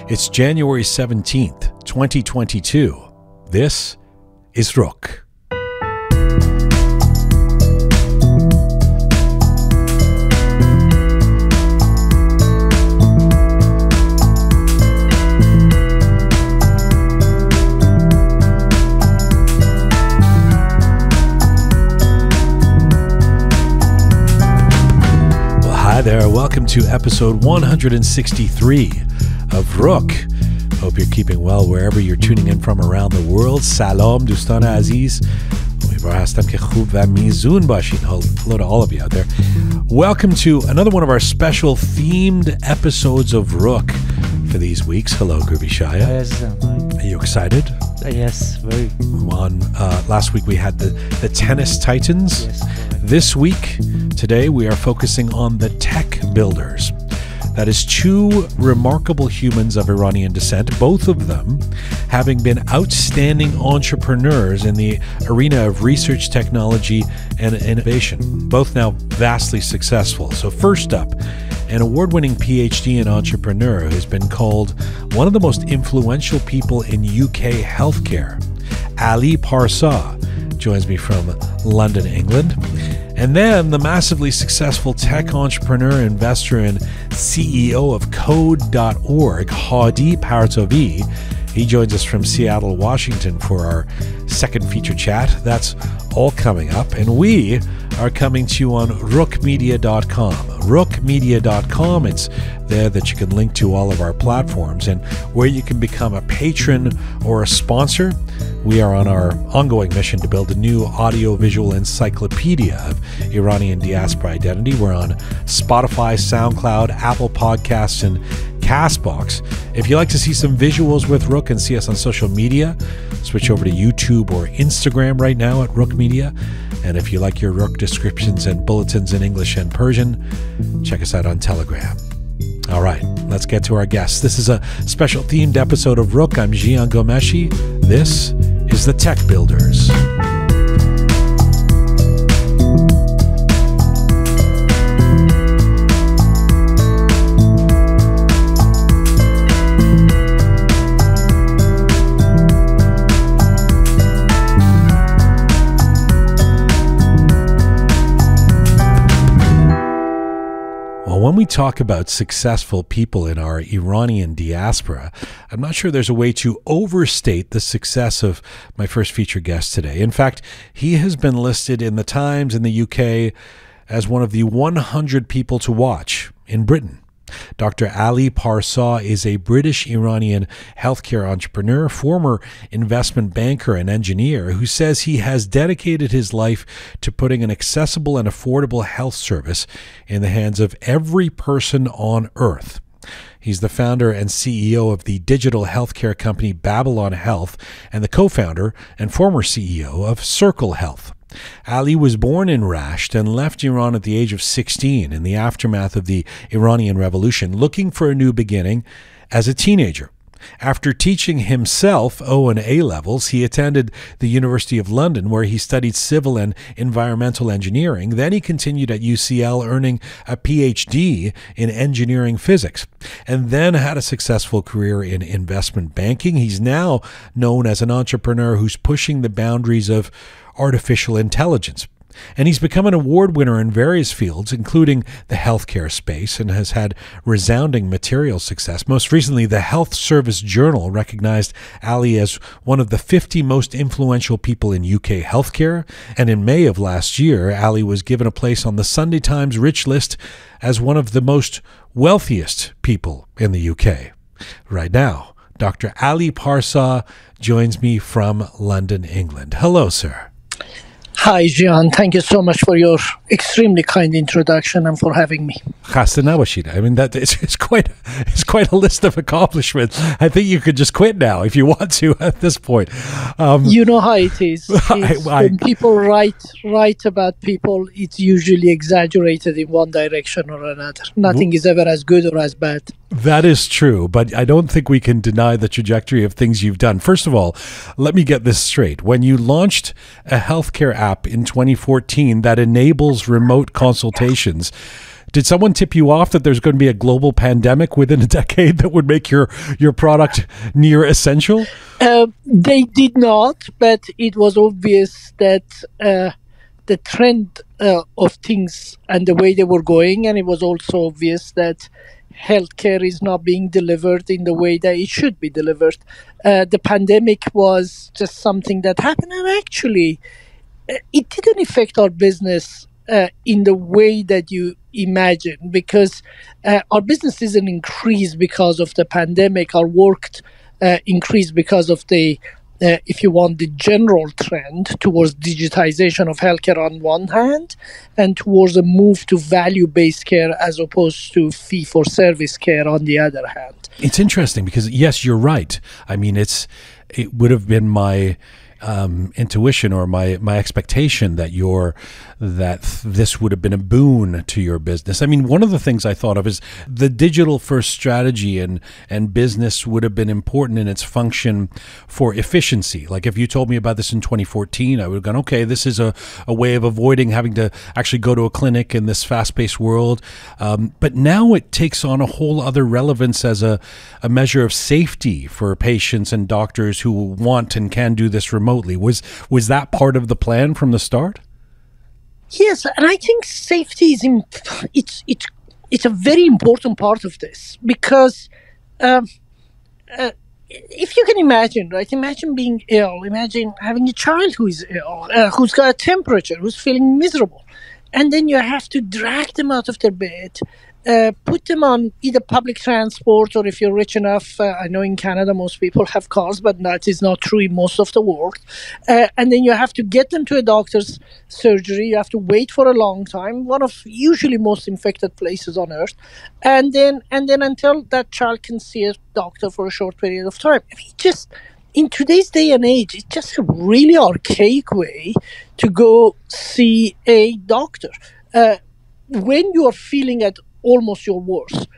It's January 17th, 2022. This is Roqe. Hi there, welcome to episode 163 of Roqe. Hope you're keeping well wherever you're tuning in from around the world. Salam, dostan aziz. Hello to all of you out there. Welcome to another one of our special themed episodes of Roqe for these weeks. Hello, Gurbi Shaya. Yes, Are you excited? yes, very. Last week we had the tennis titans. Yes, correct. This week, today, we are focusing on the tech builders. That is two remarkable humans of Iranian descent, both of them having been outstanding entrepreneurs in the arena of research, technology, and innovation, both now vastly successful. So first up, an award-winning PhD and entrepreneur who's been called one of the most influential people in UK healthcare. Ali Parsa joins me from London, England. And then the massively successful tech entrepreneur, investor, and CEO of Code.org, Hadi Partovi. He joins us from Seattle, Washington for our second feature chat. That's all coming up. And we are coming to you on roqemedia.com. roqemedia.com. It's there that you can link to all of our platforms and where you can become a patron or a sponsor. We are on our ongoing mission to build a new audiovisual encyclopedia of Iranian diaspora identity. We're on Spotify, SoundCloud, Apple Podcasts, and Castbox. If you like to see some visuals with Roqe and see us on social media, switch over to YouTube or Instagram right now at Roqe Media. And if you like your Roqe descriptions and bulletins in English and Persian, check us out on Telegram. All right, let's get to our guests. This is a special themed episode of Roqe. I'm Jian Ghomeshi. This is the Tech Builders. When we talk about successful people in our Iranian diaspora, I'm not sure there's a way to overstate the success of my first feature guest today. In fact, he has been listed in the Times in the UK as one of the 100 people to watch in Britain. Dr. Ali Parsa is a British-Iranian healthcare entrepreneur, former investment banker and engineer who says he has dedicated his life to putting an accessible and affordable health service in the hands of every person on earth. He's the founder and CEO of the digital healthcare company Babylon Health and the co-founder and former CEO of Circle Health. Ali was born in Rasht and left Iran at the age of 16 in the aftermath of the Iranian Revolution, looking for a new beginning as a teenager. After teaching himself O and A levels, he attended the University of London, where he studied civil and environmental engineering. Then he continued at UCL, earning a PhD in engineering physics, and then had a successful career in investment banking. He's now known as an entrepreneur who's pushing the boundaries of artificial intelligence. And he's become an award winner in various fields, including the healthcare space, and has had resounding material success. Most recently, the Health Service Journal recognized Ali as one of the 50 most influential people in UK healthcare. And in May of last year, Ali was given a place on the Sunday Times Rich list as one of the most wealthiest people in the UK. Right now, Dr. Ali Parsa joins me from London, England. Hello, sir. Hi, Jian. Thank you so much for your extremely kind introduction and for having me. I mean, it's quite a list of accomplishments. I think you could just quit now if you want to at this point. You know how it is. When people write about people, it's usually exaggerated in one direction or another. Nothing is ever as good or as bad. That is true, but I don't think we can deny the trajectory of things you've done. First of all, let me get this straight. When you launched a healthcare app in 2014 that enables remote consultations, Did someone tip you off that there's going to be a global pandemic within a decade that would make your product near essential? They did not, but it was obvious that the trend of things and the way they were going, and it was also obvious that healthcare is not being delivered in the way that it should be delivered. The pandemic was just something that happened, and actually, it didn't affect our business in the way that you imagine, because our business didn't increase because of the pandemic. Our work increased because of the, if you want, the general trend towards digitization of healthcare on one hand, and towards a move to value-based care as opposed to fee-for-service care on the other hand. It's interesting because, yes, you're right. I mean, it would have been my intuition or my expectation that this would have been a boon to your business. I mean, one of the things I thought of is the digital first strategy and business would have been important in its function for efficiency. Like if you told me about this in 2014, I would have gone, okay, this is a way of avoiding having to actually go to a clinic in this fast-paced world. But now it takes on a whole other relevance as a measure of safety for patients and doctors who want and can do this remotely. Was that part of the plan from the start? Yes, and I think safety is it's a very important part of this, because if you can imagine, right? Imagine being ill. Imagine having a child who is ill, who's got a temperature, who's feeling miserable, and then you have to drag them out of their bed, put them on either public transport, or if you're rich enough, I know in Canada most people have cars, but that is not true in most of the world. And then you have to get them to a doctor's surgery. You have to wait for a long time, one of usually most infected places on earth. And then until that child can see a doctor for a short period of time. I mean, just in today's day and age, it's just a really archaic way to go see a doctor when you are feeling at almost your worst.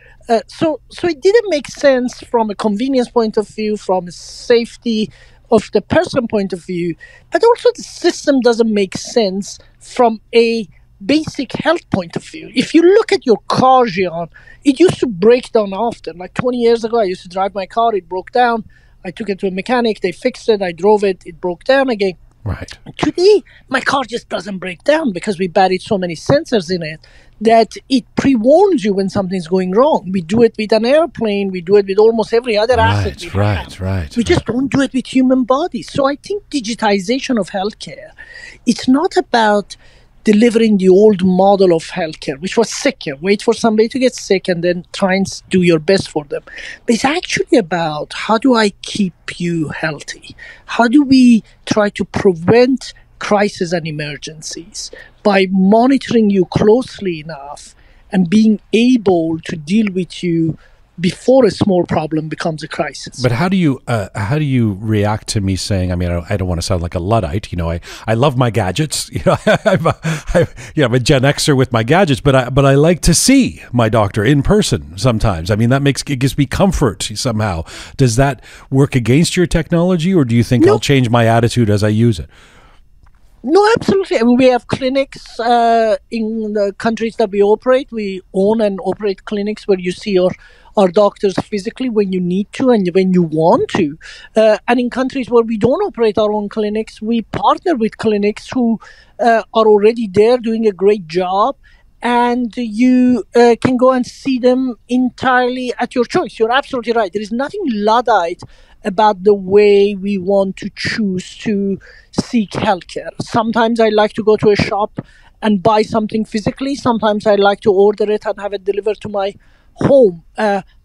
So it didn't make sense from a convenience point of view, from a safety of the person point of view, but also the system doesn't make sense from a basic health point of view. If you look at your car, Jian, it used to break down often. Like 20 years ago, I used to drive my car, it broke down. I took it to a mechanic, they fixed it, I drove it, it broke down again. Right. Today, my car just doesn't break down because we buried so many sensors in it that it pre-warns you when something's going wrong. We do it with an airplane. We do it with almost every other asset we have. Right. We just don't do it with human bodies. So I think digitization of healthcare, it's not about delivering the old model of healthcare, which was sick care. Wait for somebody to get sick and then try and do your best for them. But it's actually about, how do I keep you healthy? How do we try to prevent crises and emergencies by monitoring you closely enough and being able to deal with you before a small problem becomes a crisis. But how do you react to me saying, I mean, I don't want to sound like a Luddite, you know, I love my gadgets, you know, I'm a Gen Xer with my gadgets, but I like to see my doctor in person sometimes. I mean, it gives me comfort somehow. Does that work against your technology, or do you think I'll change my attitude as I use it? No, absolutely. I mean, we have clinics in the countries that we operate. We own and operate clinics where you see our doctors physically when you need to and when you want to. And in countries where we don't operate our own clinics, we partner with clinics who are already there doing a great job. And you can go and see them entirely at your choice. You're absolutely right. There is nothing Luddite about the way we want to choose to seek healthcare. Sometimes I like to go to a shop and buy something physically. Sometimes I like to order it and have it delivered to my home.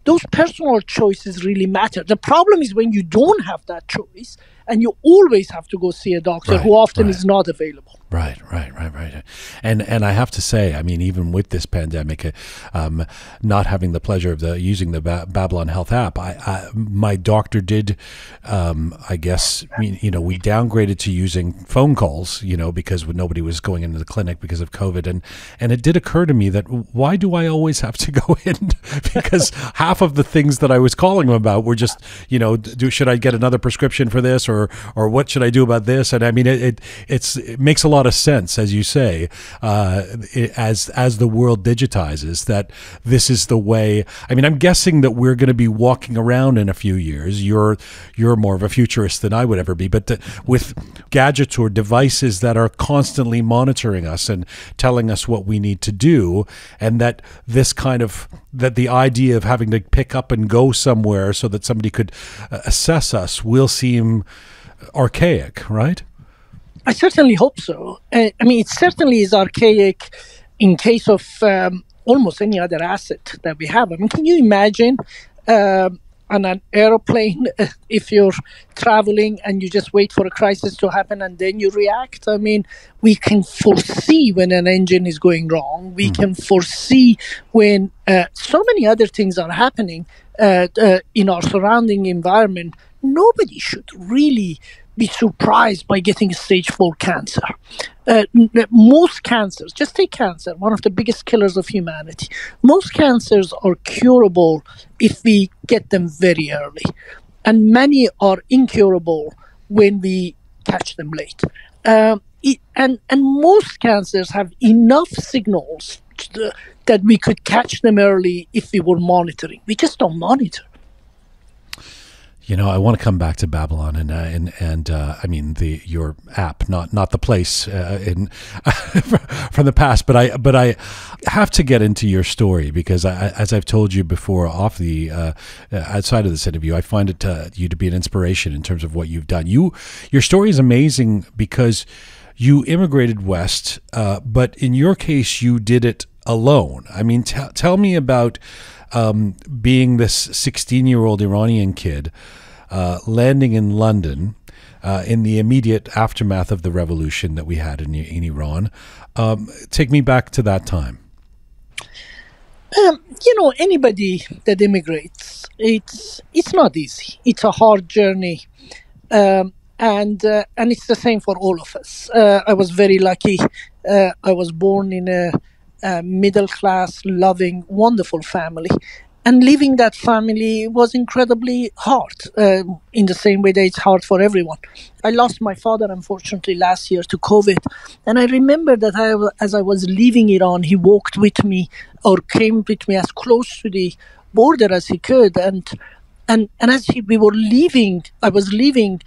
Those personal choices really matter. The problem is when you don't have that choice and you always have to go see a doctor who often is not available. Right. And I have to say, I mean, even with this pandemic, not having the pleasure of using the Babylon Health app, my doctor did, I guess, you know, we downgraded to using phone calls, you know, because nobody was going into the clinic because of COVID. And it did occur to me that why do I always have to go in? Because half of the things that I was calling him about were just, you know, should I get another prescription for this, or or what should I do about this? And I mean, it makes a lot of sense, as you say, as the world digitizes, that this is the way. I mean, I'm guessing that we're going to be walking around in a few years. You're more of a futurist than I would ever be, but with gadgets or devices that are constantly monitoring us and telling us what we need to do, and that the idea of having to pick up and go somewhere so that somebody could assess us will seem archaic, right? I certainly hope so. I mean, it certainly is archaic in case of almost any other asset that we have. I mean, can you imagine on an aeroplane if you're traveling and you just wait for a crisis to happen and then you react? I mean, we can foresee when an engine is going wrong. We can foresee when so many other things are happening in our surrounding environment. Nobody should really be surprised by getting a stage 4 cancer. Most cancers, just take cancer, one of the biggest killers of humanity. Most cancers are curable if we get them very early. And many are incurable when we catch them late. And most cancers have enough signals that we could catch them early if we were monitoring. We just don't monitor. You know, I want to come back to Babylon and I mean your app, not the place from the past, but I have to get into your story because as I've told you before, off the outside of this interview, I find you to be an inspiration in terms of what you've done. Your story is amazing because you immigrated west, but in your case, you did it alone. I mean, tell me about being this 16-year-old Iranian kid landing in London in the immediate aftermath of the revolution that we had in Iran. Take me back to that time. Anybody that immigrates, it's not easy. It's a hard journey, and it's the same for all of us. I was very lucky. I was born in a middle-class, loving, wonderful family. And leaving that family was incredibly hard, in the same way that it's hard for everyone. I lost my father, unfortunately, last year to COVID. And I remember that as I was leaving Iran, he walked with me or came with me as close to the border as he could. And as we were leaving, I was leaving,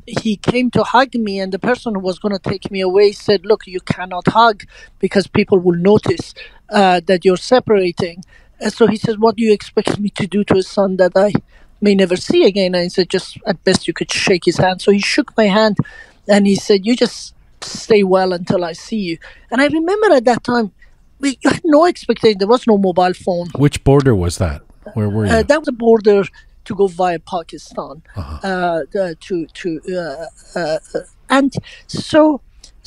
he came to hug me, and the person who was going to take me away said, "Look, you cannot hug because people will notice that you're separating." So he says, "What do you expect me to do to a son that I may never see again?" And I said, "Just at best you could shake his hand." So he shook my hand and he said, "You just stay well until I see you." And I remember at that time, you had no expectation. There was no mobile phone. Which border was that? Where were you? That was a border to go via Pakistan. And so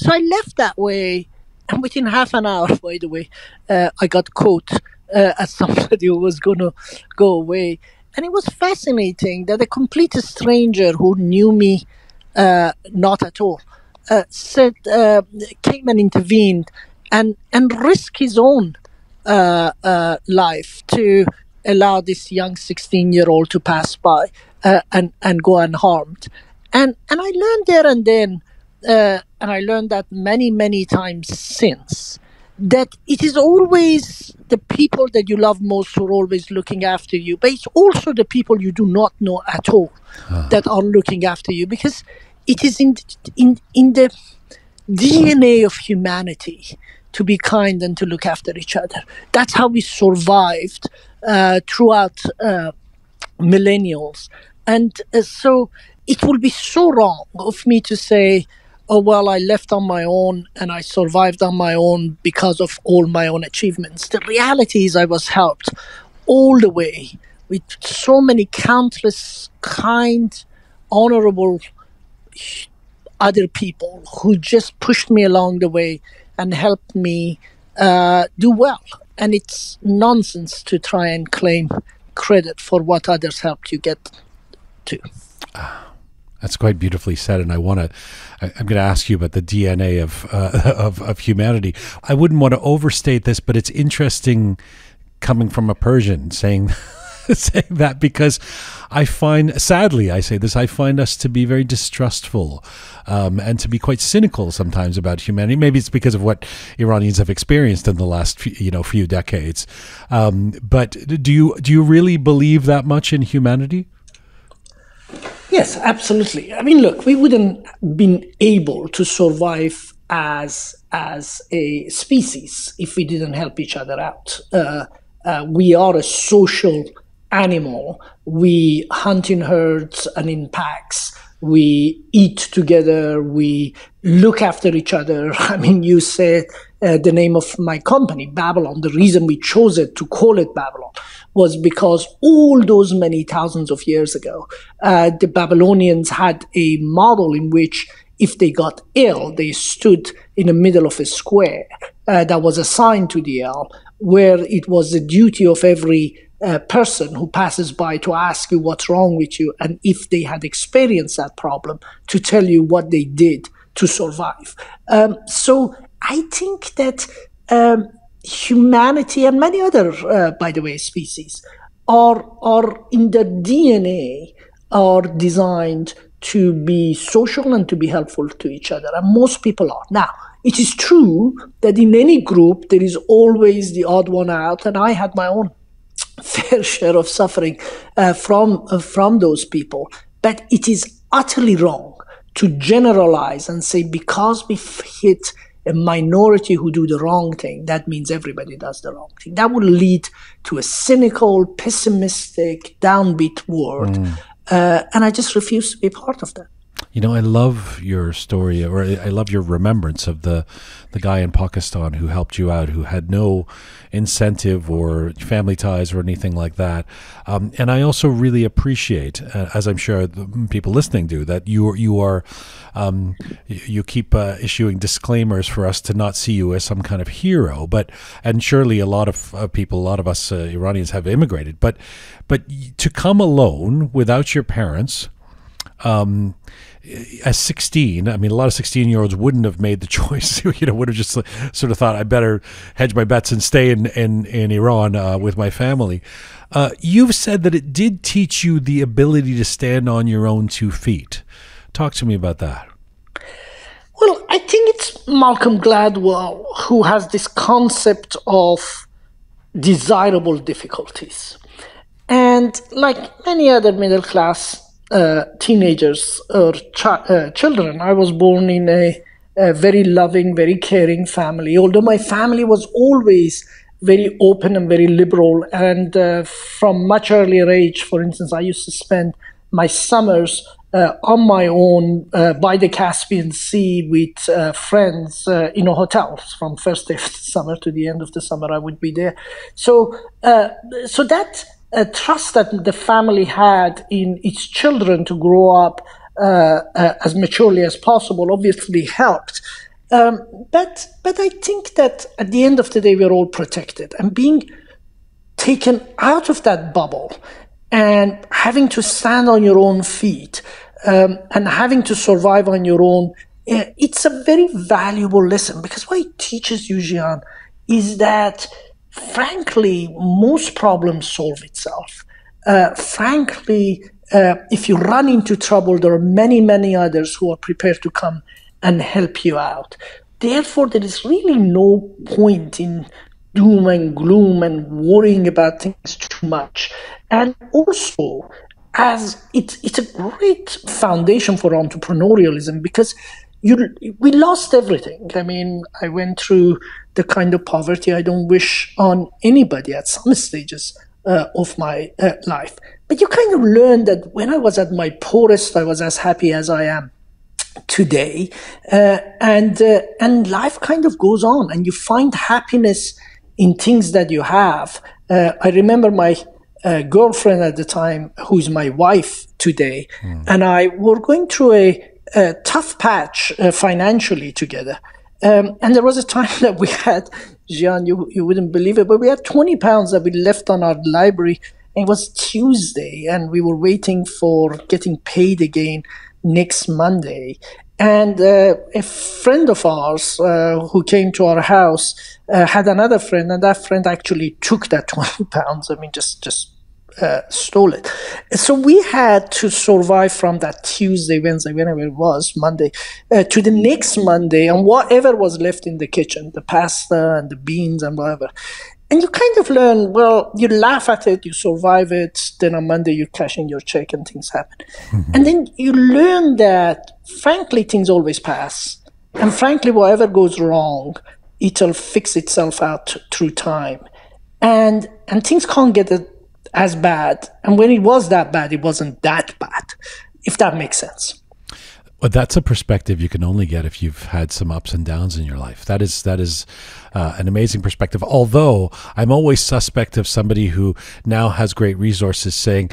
I left that way, and within half an hour, by the way, I got caught as somebody who was going to go away. And it was fascinating that a complete stranger who knew me not at all came and intervened and risked his own life to allow this young 16-year-old to pass by and go unharmed. And I learned there and then, and I learned that many, many times since, that it is always the people that you love most who are always looking after you, but it's also the people you do not know at all that are looking after you, because it is in the DNA of humanity to be kind and to look after each other. That's how we survived throughout millennials. And so it will be so wrong of me to say, "Oh, well, I left on my own and I survived on my own because of all my own achievements." The reality is I was helped all the way with so many countless kind, honorable other people who just pushed me along the way and helped me do well. And it's nonsense to try and claim credit for what others helped you get to. That's quite beautifully said, and I'm going to ask you about the DNA of humanity. I wouldn't want to overstate this, but it's interesting coming from a Persian saying saying that because I find, sadly, I say this, I find us to be very distrustful and to be quite cynical sometimes about humanity. Maybe it's because of what Iranians have experienced in the last few decades. But do you really believe that much in humanity? Yes, absolutely. I mean, look, we wouldn't been able to survive as a species if we didn't help each other out. We are a social animal. We hunt in herds and in packs. We eat together. We look after each other. I mean, you said the name of my company, Babylon. The reason we chose it to call it Babylon was because all those many thousands of years ago, the Babylonians had a model in which if they got ill, they stood in the middle of a square that was assigned to the ill, where it was the duty of every person who passes by to ask you what's wrong with you, and if they had experienced that problem, to tell you what they did to survive. So I think that humanity and many other, by the way, species are in their DNA are designed to be social and to be helpful to each other. And most people are. Now, it is true that in any group, there is always the odd one out. And I had my own fair share of suffering from those people. But it is utterly wrong to generalize and say because we hit a minority who do the wrong thing, that means everybody does the wrong thing. That would lead to a cynical, pessimistic, downbeat world. And I just refuse to be part of that. You know, I love your story, or I love your remembrance of the guy in Pakistan who helped you out, who had no incentive or family ties or anything like that. And I also really appreciate, as I'm sure the people listening do, that you keep issuing disclaimers for us to not see you as some kind of hero. And surely a lot of people, a lot of us Iranians have immigrated, but to come alone without your parents. As 16, I mean, a lot of 16-year-olds wouldn't have made the choice, would have just sort of thought, I better hedge my bets and stay in Iran with my family. You've said that it did teach you the ability to stand on your own 2 feet. Talk to me about that. Well, I think it's Malcolm Gladwell who has this concept of desirable difficulties. And like many other middle-class teenagers or children, I was born in a very loving, very caring family. Although my family was always very open and very liberal, and from much earlier age, for instance, I used to spend my summers on my own by the Caspian Sea with friends in a hotel. From first day of the summer to the end of the summer, I would be there. So that trust that the family had in its children to grow up as maturely as possible obviously helped. But I think that at the end of the day, we're all protected. And being taken out of that bubble and having to stand on your own feet and having to survive on your own, it's a very valuable lesson. Because what it teaches you, Jian, is that frankly, most problems solve itself. Frankly, if you run into trouble, there are many, many others who are prepared to come and help you out. Therefore, there is really no point in doom and gloom and worrying about things too much. And also, as it's a great foundation for entrepreneurialism because we lost everything. I mean, I went through the kind of poverty I don't wish on anybody at some stages of my life. But you kind of learn that when I was at my poorest, I was as happy as I am today. And life kind of goes on, and you find happiness in things that you have. I remember my girlfriend at the time, who's my wife today, and I were going through a tough patch financially together. And there was a time that we had, Jian, you wouldn't believe it, but we had 20 pounds that we left on our library. And it was Tuesday, and we were waiting for getting paid again next Monday. And a friend of ours who came to our house had another friend, and that friend actually took that 20 pounds. I mean, just stole it. So we had to survive from that Tuesday, Wednesday, whenever it was, Monday, to the next Monday, and whatever was left in the kitchen, the pasta and the beans and whatever. And you kind of learn, well, you laugh at it, you survive it, then on Monday you cash in your check and things happen. Mm-hmm. And then you learn that, frankly, things always pass. And frankly, whatever goes wrong, it'll fix itself out through time. And things can't get as bad. And when it was that bad, it wasn't that bad, if that makes sense. Well, that's a perspective you can only get if you've had some ups and downs in your life. That is an amazing perspective. Although I'm always suspect of somebody who now has great resources saying,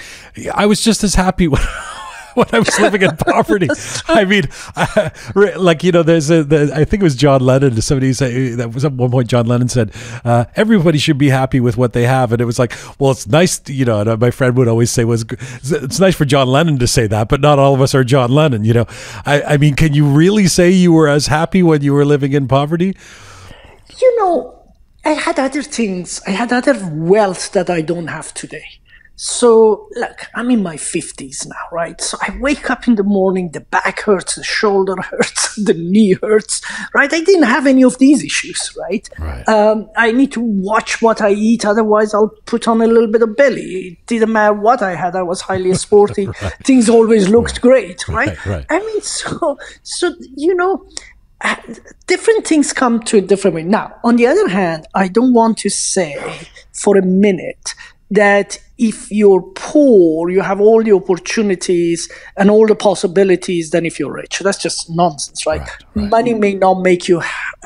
I was just as happy when I was living in poverty. I mean, there's I think it was John Lennon. Somebody said that was at one point. John Lennon said, "Everybody should be happy with what they have," and it was like, well, it's nice, and my friend would always say it's nice for John Lennon to say that, but not all of us are John Lennon. I mean, can you really say you were as happy when you were living in poverty? I had other things. I had other wealth that I don't have today. So, look, I'm in my 50s now, right? So I wake up in the morning, the back hurts, the shoulder hurts, the knee hurts, right? I didn't have any of these issues, right? I need to watch what I eat, otherwise I'll put on a little bit of belly. It didn't matter what I had, I was highly sporty. Right. Things always looked great, right? I mean, so different things come to a different way. Now, on the other hand, I don't want to say for a minute that if you're poor, you have all the opportunities and all the possibilities than if you're rich. That's just nonsense, right? Money may not make you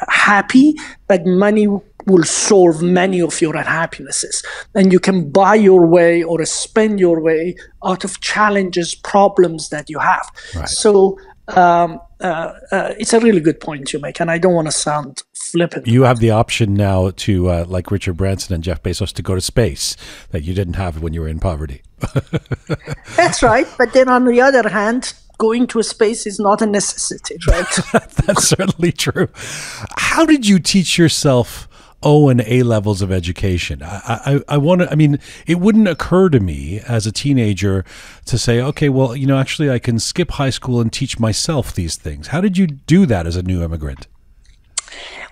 happy, but money will solve many of your unhappinesses. And you can buy your way or spend your way out of challenges, problems that you have. So it's a really good point you make, and I don't want to sound flippant. You have the option now to, like Richard Branson and Jeff Bezos, to go to space that you didn't have when you were in poverty. That's right. But then on the other hand, going to a space is not a necessity, right? That's certainly true. How did you teach yourself O and A levels of education? I mean, it wouldn't occur to me as a teenager to say, okay, well, actually I can skip high school and teach myself these things. How did you do that as a new immigrant?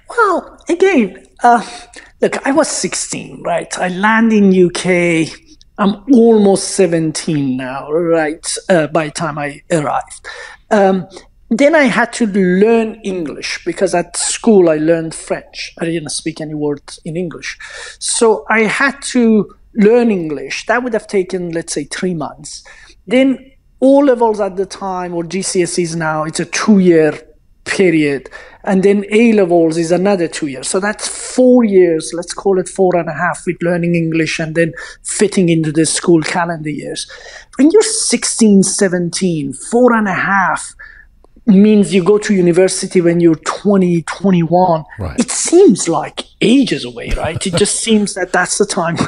Well, again, look, I was 16, right? I landed in UK. I'm almost 17 now, right? By the time I arrived. Then I had to learn English because at school I learned French. I didn't speak any words in English. So I had to learn English. That would have taken, let's say, 3 months. Then O-levels at the time, or GCSEs now, it's a 2-year period. And then A-levels is another 2 years. So that's 4 years, let's call it 4.5, with learning English and then fitting into the school calendar years. When you're 16, 17, 4.5, means you go to university when you're 20, 21. Right. It seems like ages away, right? It just seems that that's the time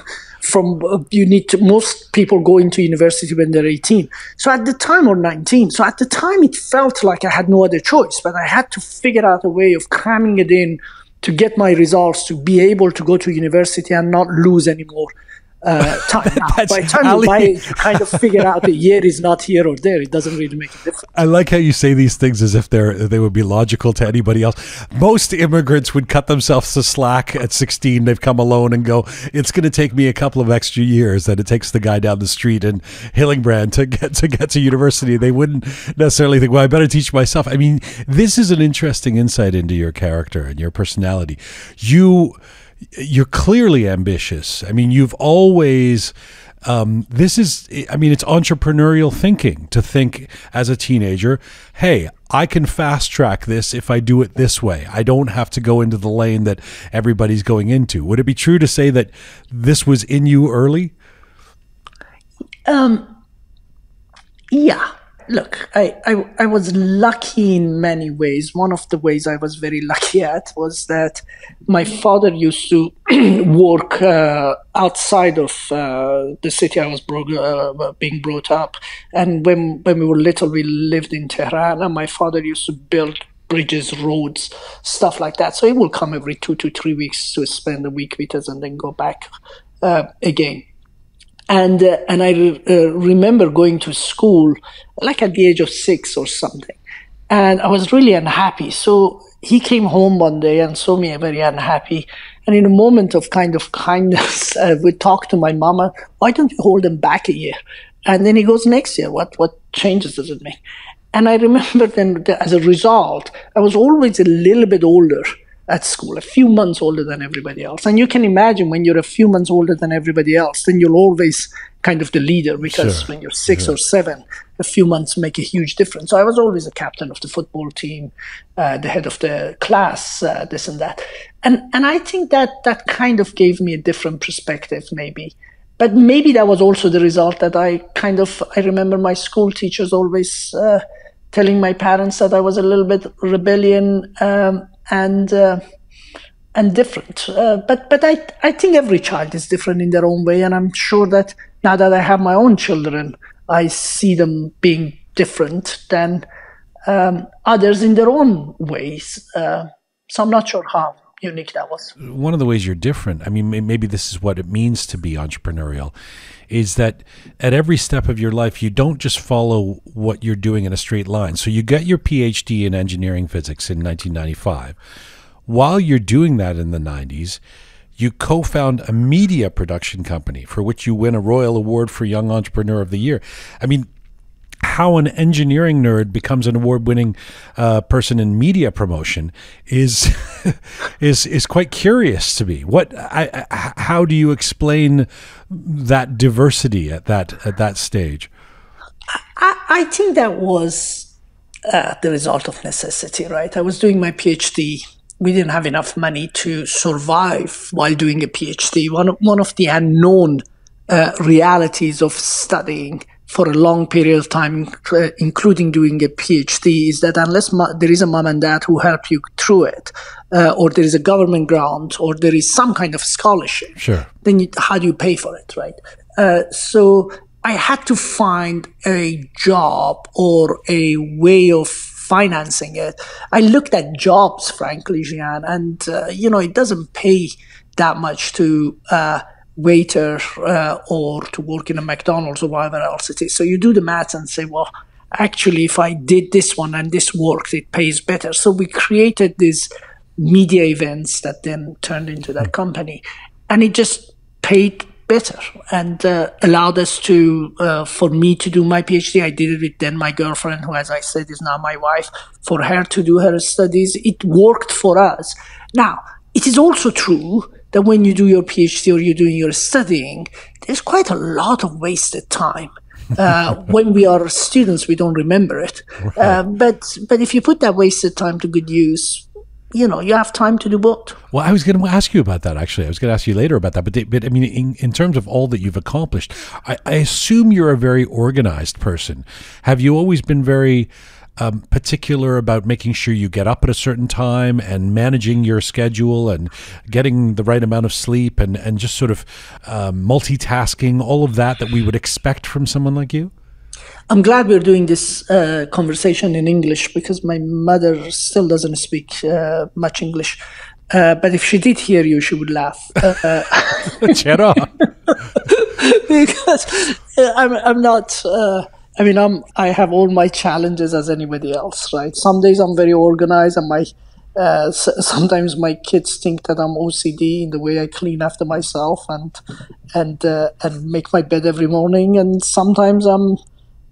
most people go into university when they're 18. So at the time, or 19. So at the time, it felt like I had no other choice, but I had to figure out a way of cramming it in to get my results, to be able to go to university and not lose any more time. Now, by the time you buy it, you kind of figure out the year is not here or there. It doesn't really make a difference. I like how you say these things as if they would be logical to anybody else. Most immigrants would cut themselves to slack at 16. They've come alone and go, it's going to take me a couple of extra years that it takes the guy down the street in Hillingbrand to get to university. They wouldn't necessarily think, well, I better teach myself. I mean, this is an interesting insight into your character and your personality. You're clearly ambitious. I mean, you've always, it's entrepreneurial thinking to think as a teenager, hey, I can fast track this if I do it this way. I don't have to go into the lane that everybody's going into. Would it be true to say that this was in you early? Yeah. Look, I was lucky in many ways. One of the ways I was very lucky at was that my father used to work outside of the city I was being brought up. And when we were little, we lived in Tehran, and my father used to build bridges, roads, stuff like that. So he will come every 2 to 3 weeks to spend a week with us and then go back again. And I remember going to school, like at the age of 6 or something. And I was really unhappy. So he came home one day and saw me very unhappy. And in a moment of kind of kindness, we talked to my mama, why don't you hold them back a year? And then he goes, next year, what changes does it make? And I remember then, as a result, I was always a little bit older at school, a few months older than everybody else. And you can imagine when you're a few months older than everybody else, then you're always kind of the leader, because when you're 6 or 7, a few months make a huge difference. So I was always a captain of the football team, the head of the class, this and that. And I think that kind of gave me a different perspective, maybe. But maybe that was also the result that I remember my school teachers always telling my parents that I was a little bit rebellion and different. But I think every child is different in their own way. And I'm sure that now that I have my own children, I see them being different than others in their own ways. So I'm not sure how unique that was. One of the ways you're different, I mean, maybe this is what it means to be entrepreneurial, is that at every step of your life, you don't just follow what you're doing in a straight line. So you get your PhD in engineering physics in 1995. While you're doing that in the 90s, you co-found a media production company for which you win a Royal Award for Young Entrepreneur of the Year. I mean, how an engineering nerd becomes an award-winning person in media promotion is is quite curious to me. How do you explain that diversity at that stage? I think that was the result of necessity, right? I was doing my PhD. We didn't have enough money to survive while doing a PhD. One of the unknown realities of studying for a long period of time, including doing a PhD, is that unless there is a mom and dad who help you through it, or there is a government grant, or there is some kind of scholarship, then how do you pay for it, right? So I had to find a job or a way of financing it. I looked at jobs, frankly, Jian, and it doesn't pay that much to waiter or to work in a McDonald's or whatever else it is. So you do the maths and say, well, actually, if I did this one and this worked, it pays better. So we created these media events that then turned into that company, and it just paid better and allowed us to, for me to do my PhD. I did it with then my girlfriend, who, as I said, is now my wife, for her to do her studies. It worked for us. Now, it is also true that when you do your PhD or you're doing your studying, there's quite a lot of wasted time. When we are students, we don't remember it. But if you put that wasted time to good use, you have time to do both. Well, I was going to ask you about that, actually. I was going to ask you later about that. But I mean, in terms of all that you've accomplished, I assume you're a very organized person. Have you always been very particular about making sure you get up at a certain time and managing your schedule and getting the right amount of sleep and just sort of multitasking, all of that we would expect from someone like you? I'm glad we're doing this conversation in English, because my mother still doesn't speak much English. But if she did hear you, she would laugh. Because I'm not... I have all my challenges as anybody else, right? Some days I'm very organized, and sometimes my kids think that I'm OCD in the way I clean after myself and make my bed every morning. And sometimes I'm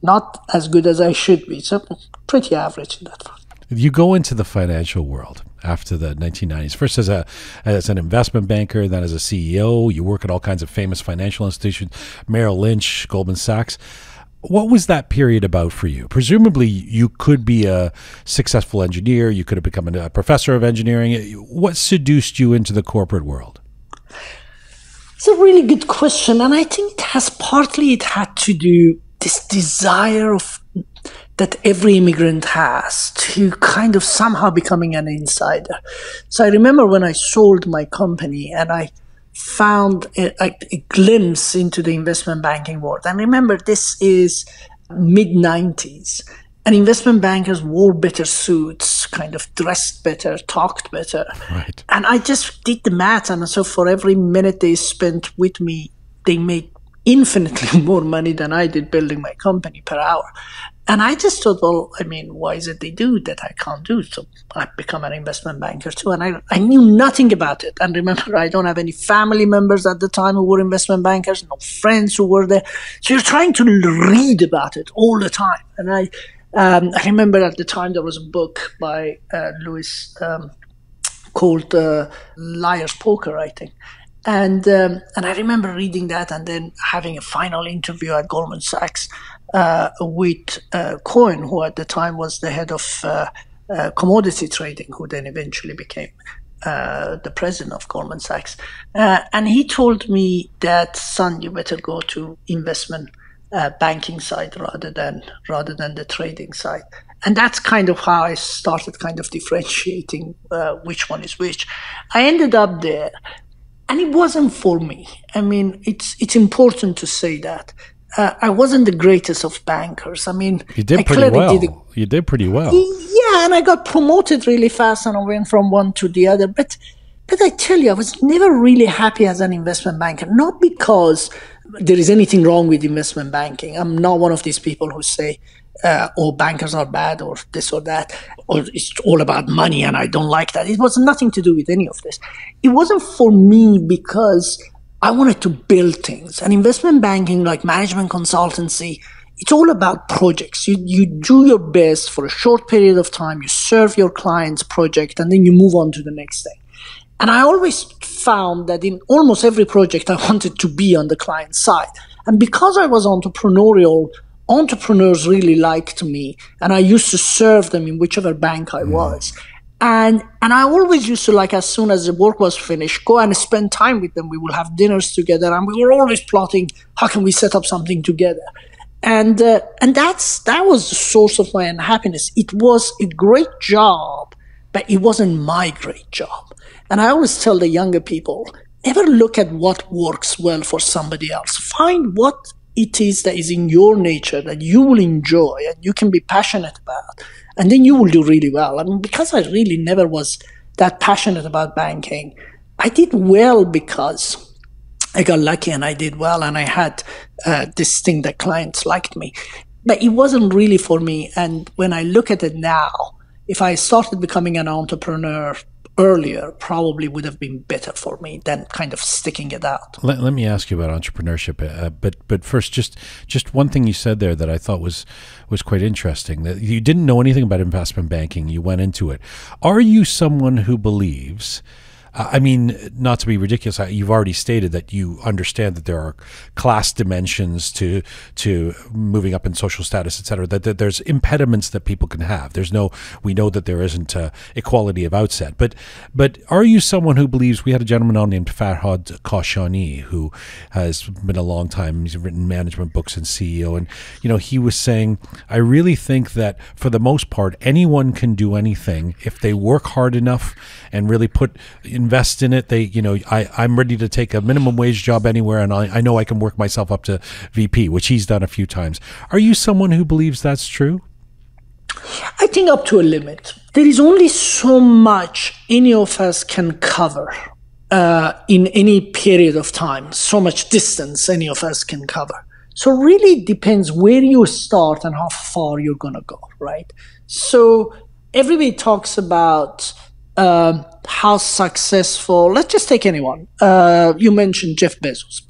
not as good as I should be. So pretty average in that front. You go into the financial world after the 1990s, first as an investment banker, then as a CEO. You work at all kinds of famous financial institutions, Merrill Lynch, Goldman Sachs. What was that period about for you? Presumably, you could be a successful engineer. You could have become a professor of engineering. What seduced you into the corporate world? It's a really good question. And I think it had to do this desire that every immigrant has to kind of somehow becoming an insider. So I remember when I sold my company and I found a glimpse into the investment banking world. And remember, this is mid-90s. And investment bankers wore better suits, kind of dressed better, talked better. Right. And I just did the math. And so for every minute they spent with me, they made infinitely more money than I did building my company per hour. And I just thought, well, I mean, why is it they do that I can't do? So I've become an investment banker too. And I knew nothing about it. And remember, I don't have any family members at the time who were investment bankers, no friends who were there. So you're trying to read about it all the time. And I remember at the time there was a book by Lewis called Liar's Poker, I think. And I remember reading that and then having a final interview at Goldman Sachs with Cohen, who at the time was the head of commodity trading, who then eventually became the president of Goldman Sachs. And he told me that, son, you better go to investment banking side rather than the trading side. And that's kind of how I started kind of differentiating which one is which. I ended up there. And it wasn't for me. I mean, it's important to say that. I wasn't the greatest of bankers. I mean, you did pretty well. You did pretty well. Yeah, and I got promoted really fast, and I went from one to the other. But I tell you, I was never really happy as an investment banker. Not because there is anything wrong with investment banking. I'm not one of these people who say, oh, bankers are bad, or this or that, or it's all about money, and I don't like that. It was nothing to do with any of this. It wasn't for me because I wanted to build things. And investment banking, like management consultancy, it's all about projects. You do your best for a short period of time, you serve your client's project, and then you move on to the next thing. And I always found that in almost every project, I wanted to be on the client side. And because I was entrepreneurial, entrepreneurs really liked me, and I used to serve them in whichever bank I was. And I always used to, like, as soon as the work was finished, go and spend time with them. We will have dinners together, and we were always plotting, how can we set up something together? And that was the source of my unhappiness. It was a great job, but it wasn't my great job. And I always tell the younger people, never look at what works well for somebody else. Find what it is that is in your nature that you will enjoy and you can be passionate about, and then you will do really well. I mean, because I really never was that passionate about banking, I did well because I got lucky and I did well, and I had this thing that clients liked me. But it wasn't really for me. And when I look at it now, if I started becoming an entrepreneur earlier, probably would have been better for me than kind of sticking it out. Let me ask you about entrepreneurship, but first, just one thing you said there that I thought was quite interesting. That you didn't know anything about investment banking, you went into it. Are you someone who believes? I mean, not to be ridiculous, you've already stated that you understand that there are class dimensions to moving up in social status, et cetera, that there's impediments that people can have. We know that there isn't equality of outset. But are you someone who believes, we had a gentleman on named Farhad Kashani, who has been a long time, he's written management books and CEO, and, he was saying, I really think that for the most part, anyone can do anything if they work hard enough and really invest in it. I'm ready to take a minimum wage job anywhere, and I know I can work myself up to VP, which he's done a few times. Are you someone who believes that's true? I think up to a limit. There is only so much any of us can cover in any period of time, so much distance any of us can cover. So really it depends where you start and how far you're going to go, right? So everybody talks about how successful, let's just take anyone. You mentioned Jeff Bezos.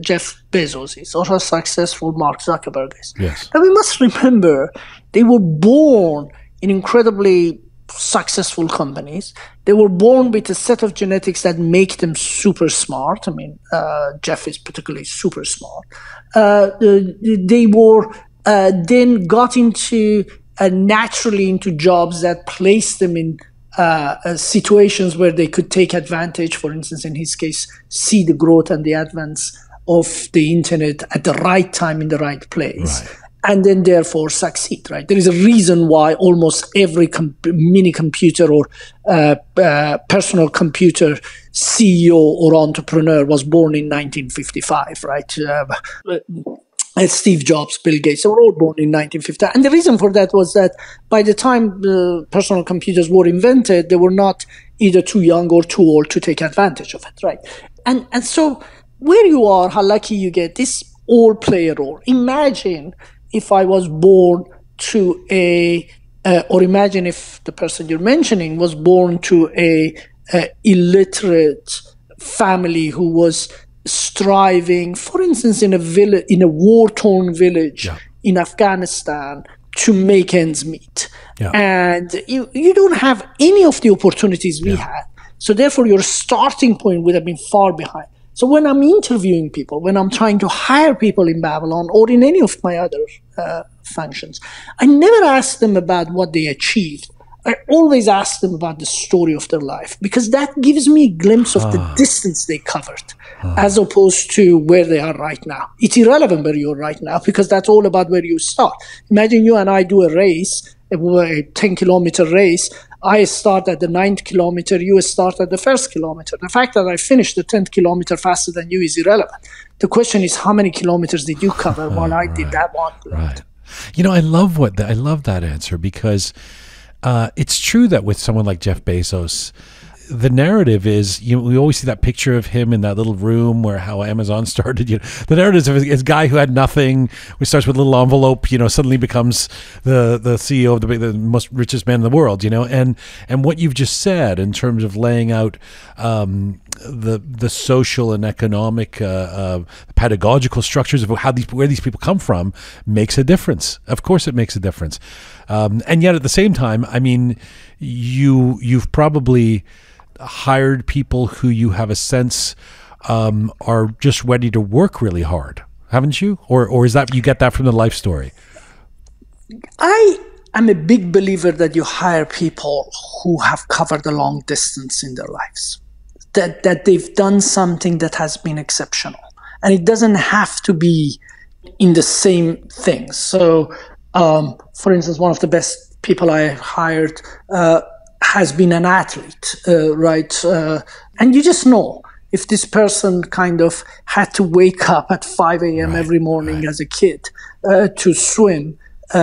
Jeff Bezos is, or how successful Mark Zuckerberg is. Yes. And we must remember they were born in incredibly successful companies. They were born with a set of genetics that make them super smart. I mean, Jeff is particularly super smart. They were then got into naturally into jobs that placed them in situations where they could take advantage, for instance, in his case, see the growth and the advance of the internet at the right time in the right place, right, and then therefore succeed, right? There is a reason why almost every mini computer or personal computer CEO or entrepreneur was born in 1955, right? Steve Jobs, Bill Gates, they were all born in 1950. And the reason for that was that by the time personal computers were invented, they were not either too young or too old to take advantage of it, right? And so where you are, how lucky you get, this all play a role. Imagine if I was born to or imagine if the person you're mentioning was born to a illiterate family who was striving, for instance, in a war-torn village in Afghanistan to make ends meet. Yeah. And you don't have any of the opportunities we had. So therefore, your starting point would have been far behind. So when I'm interviewing people, when I'm trying to hire people in Babylon or in any of my other functions, I never ask them about what they achieved. I always ask them about the story of their life, because that gives me a glimpse of the distance they covered as opposed to where they are right now. It's irrelevant where you are right now, because that's all about where you start. Imagine you and I do a race, a 10-kilometer race. I start at the 9th kilometer, you start at the 1st kilometer. The fact that I finished the 10th kilometer faster than you is irrelevant. The question is, how many kilometers did you cover while I did that one? Right. You know, I love that answer, because it's true that with someone like Jeff Bezos, the narrative is, we always see that picture of him in that little room where how Amazon started. The narrative is a guy who had nothing, who starts with a little envelope, suddenly becomes the CEO of the most richest man in the world, and what you've just said in terms of laying out the social and economic pedagogical structures of where these people come from makes a difference. Of course it makes a difference. And yet at the same time, I mean, you've probably hired people who you have a sense are just ready to work really hard, haven't you? Or is that you get that from the life story? I am a big believer that you hire people who have covered a long distance in their lives, that they've done something that has been exceptional, and it doesn't have to be in the same thing. So, for instance, one of the best people I hired has been an athlete, right? And you just know if this person kind of had to wake up at 5 a.m. every morning as a kid to swim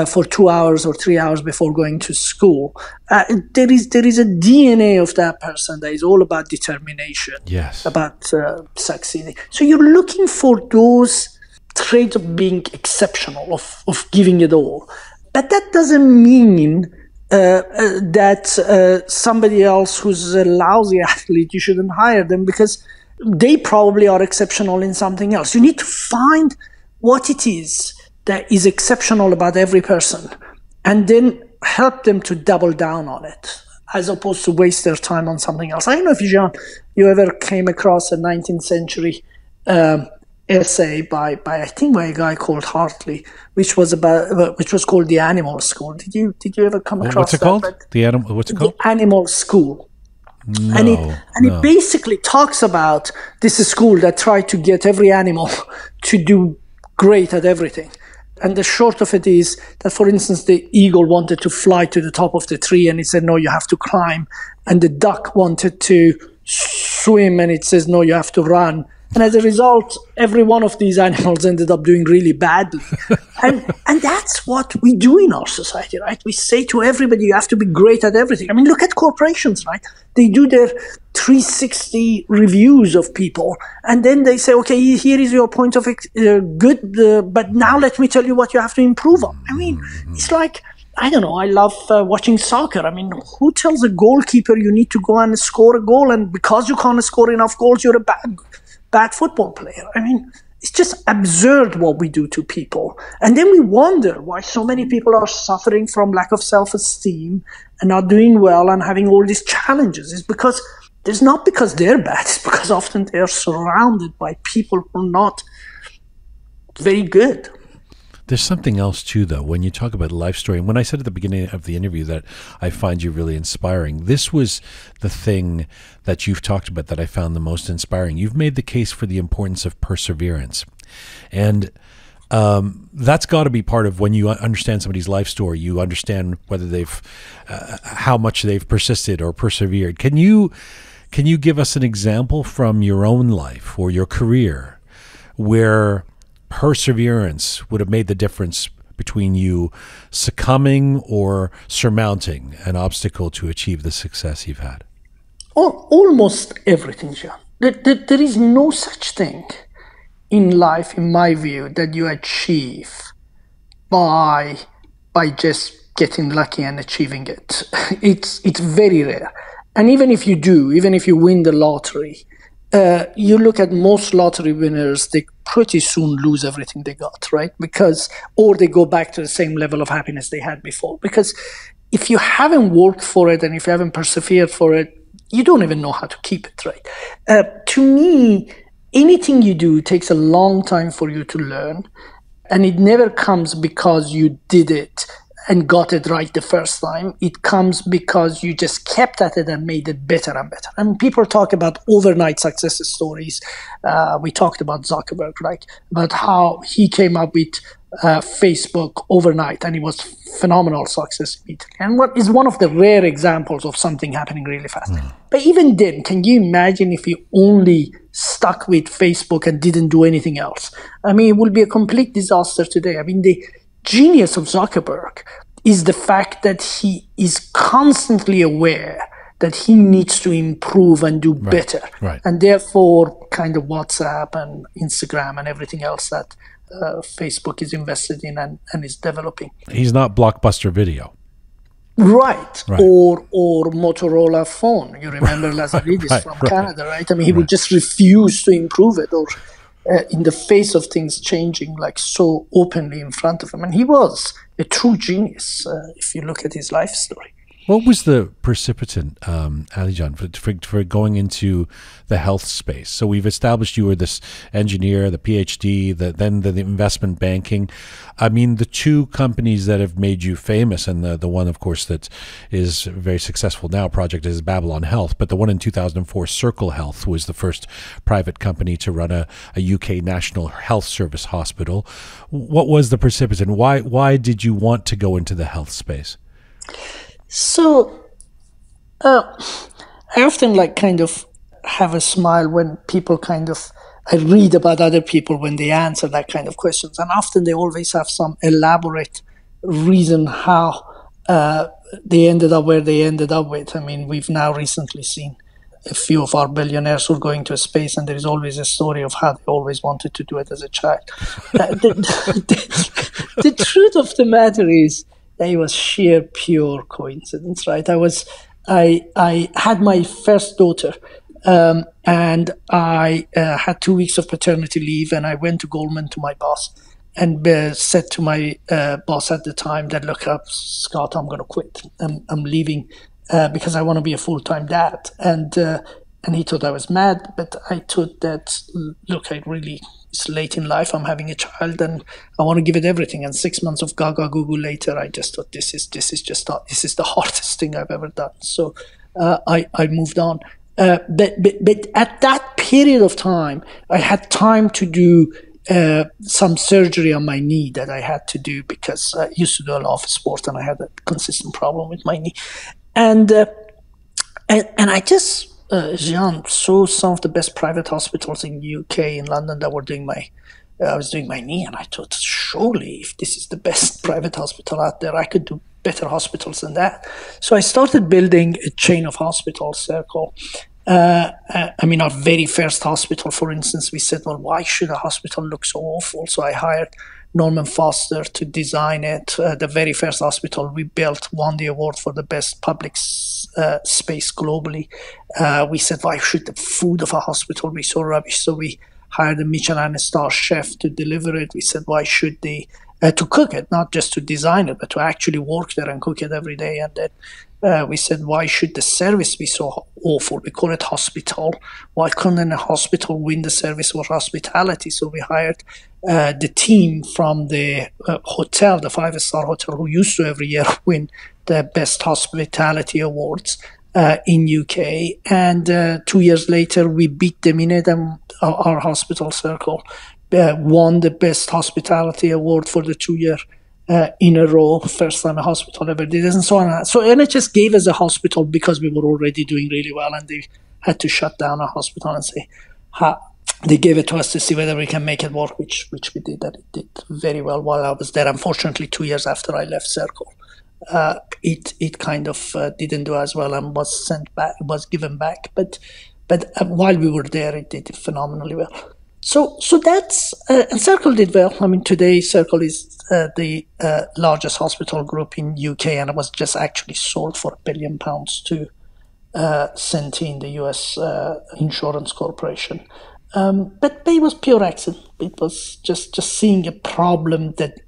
for 2 hours or 3 hours before going to school. There is a DNA of that person that is all about determination, about succeeding. So you're looking for those traits of being exceptional, of giving it all. But that doesn't mean that somebody else who's a lousy athlete, you shouldn't hire them, because they probably are exceptional in something else. You need to find what it is that is exceptional about every person, and then help them to double down on it, as opposed to waste their time on something else. I don't know if, Jian, you ever came across a 19th century essay by a guy called Hartley, which was called The Animal School. Did you ever come across what's it called? What's it called? The Animal School. No, it basically talks about this school that tried to get every animal to do great at everything. And the short of it is that, for instance, the eagle wanted to fly to the top of the tree, and it said, no, you have to climb. And the duck wanted to swim, and it says, no, you have to run. And as a result, every one of these animals ended up doing really badly. And that's what we do in our society, right? We say to everybody, you have to be great at everything. I mean, look at corporations, right? They do their 360 reviews of people, and then they say, okay, here is your point of good, but now let me tell you what you have to improve on. I mean, it's like, I don't know, I love watching soccer. I mean, who tells a goalkeeper you need to go and score a goal, and because you can't score enough goals, you're a bad football player? I mean, it's just absurd what we do to people. And then we wonder why so many people are suffering from lack of self-esteem and not doing well and having all these challenges. It's not because they're bad, it's because often they are surrounded by people who are not very good. There's something else too, though, when you talk about life story. And when I said at the beginning of the interview that I find you really inspiring, this was the thing that you've talked about that I found the most inspiring. You've made the case for the importance of perseverance. And that's got to be part of when you understand somebody's life story. You understand whether how much they've persisted or persevered. Can you give us an example from your own life or your career where perseverance would have made the difference between you succumbing or surmounting an obstacle to achieve the success you've had? Almost everything, Jian. There is no such thing in life, in my view, that you achieve by just getting lucky and achieving it. It's very rare. And even if you do, even if you win the lottery, you look at most lottery winners, they pretty soon lose everything they got, right? Or they go back to the same level of happiness they had before. Because if you haven't worked for it and if you haven't persevered for it, you don't even know how to keep it, right? To me, anything you do takes a long time for you to learn. And it never comes because you did it and got it right the first time. It comes because you just kept at it and made it better and better. And people talk about overnight success stories. We talked about Zuckerberg, right? About how he came up with Facebook overnight, and it was phenomenal success immediately. And what is one of the rare examples of something happening really fast. But even then, can you imagine if you only stuck with Facebook and didn't do anything else? I mean, it would be a complete disaster today. I mean, the genius of Zuckerberg is the fact that he is constantly aware that he needs to improve and do better. Right. And therefore, kind of WhatsApp and Instagram and everything else that Facebook is invested in and is developing. He's not Blockbuster Video. Right. Or Motorola phone. You remember Lazaridis from Canada, right? I mean, he would just refuse to improve it, or in the face of things changing like so openly in front of him. And he was a true genius if you look at his life story. What was the precipitant, Alijan, for going into the health space? So we've established you were this engineer, the PhD, then the investment banking. I mean, the two companies that have made you famous, and the one, of course, that is very successful now, project is Babylon Health, but the one in 2004, Circle Health, was the first private company to run a UK National Health Service hospital. What was the precipitant? Why did you want to go into the health space? So, I often kind of have a smile when people I read about other people when they answer that kind of questions. And often they always have some elaborate reason how they ended up where they ended up with. I mean, we've now recently seen a few of our billionaires who are going to space, and there is always a story of how they always wanted to do it as a child. The truth of the matter is, that it was sheer pure coincidence, right? I had my first daughter, and I had 2 weeks of paternity leave, and I went to Goldman to my boss and said to my boss at the time that, look, Scott, I'm going to quit. I'm leaving because I want to be a full-time dad. And he thought I was mad, but I thought that, look, it's late in life. I'm having a child, and I want to give it everything. And 6 months of gaga goo later, I just thought this is the hardest thing I've ever done. So I moved on. But at that period of time, I had time to do some surgery on my knee that I had to do because I used to do a lot of sport and I had a consistent problem with my knee. And I just Jian saw some of the best private hospitals in UK, in London, that were doing I was doing my knee, and I thought, surely if this is the best private hospital out there, I could do better hospitals than that. So I started building a chain of hospitals, Circle. Our very first hospital, for instance, we said, well, why should a hospital look so awful? So I hired Norman Foster to design it. The very first hospital we built won the award for the best public space globally. We said, why should the food of a hospital be so rubbish? So we hired a Michelin star chef to deliver it. We said, why should they to cook it, not just to design it, but to actually work there and cook it every day. And then we said, why should the service be so awful? We call it hospital. Why couldn't a hospital win the service for hospitality? So we hired the team from the hotel, the 5-star hotel, who used to every year win the best hospitality awards in UK. And 2 years later, we beat them in it, and our hospital, Circle, won the best hospitality award for the 2 year in a row, first time a hospital ever did it, and so on. So NHS gave us a hospital because we were already doing really well, and they had to shut down a hospital and say, they gave it to us to see whether we can make it work, which we did, and it did very well while I was there. Unfortunately, 2 years after I left Circle, it kind of didn't do as well and was sent back, was given back. But while we were there, it did phenomenally well. So that's and Circle did well. I mean, today Circle is the largest hospital group in UK, and it was just actually sold for £1 billion to Centene, in the US insurance corporation. But it was pure accident. It was just seeing a problem that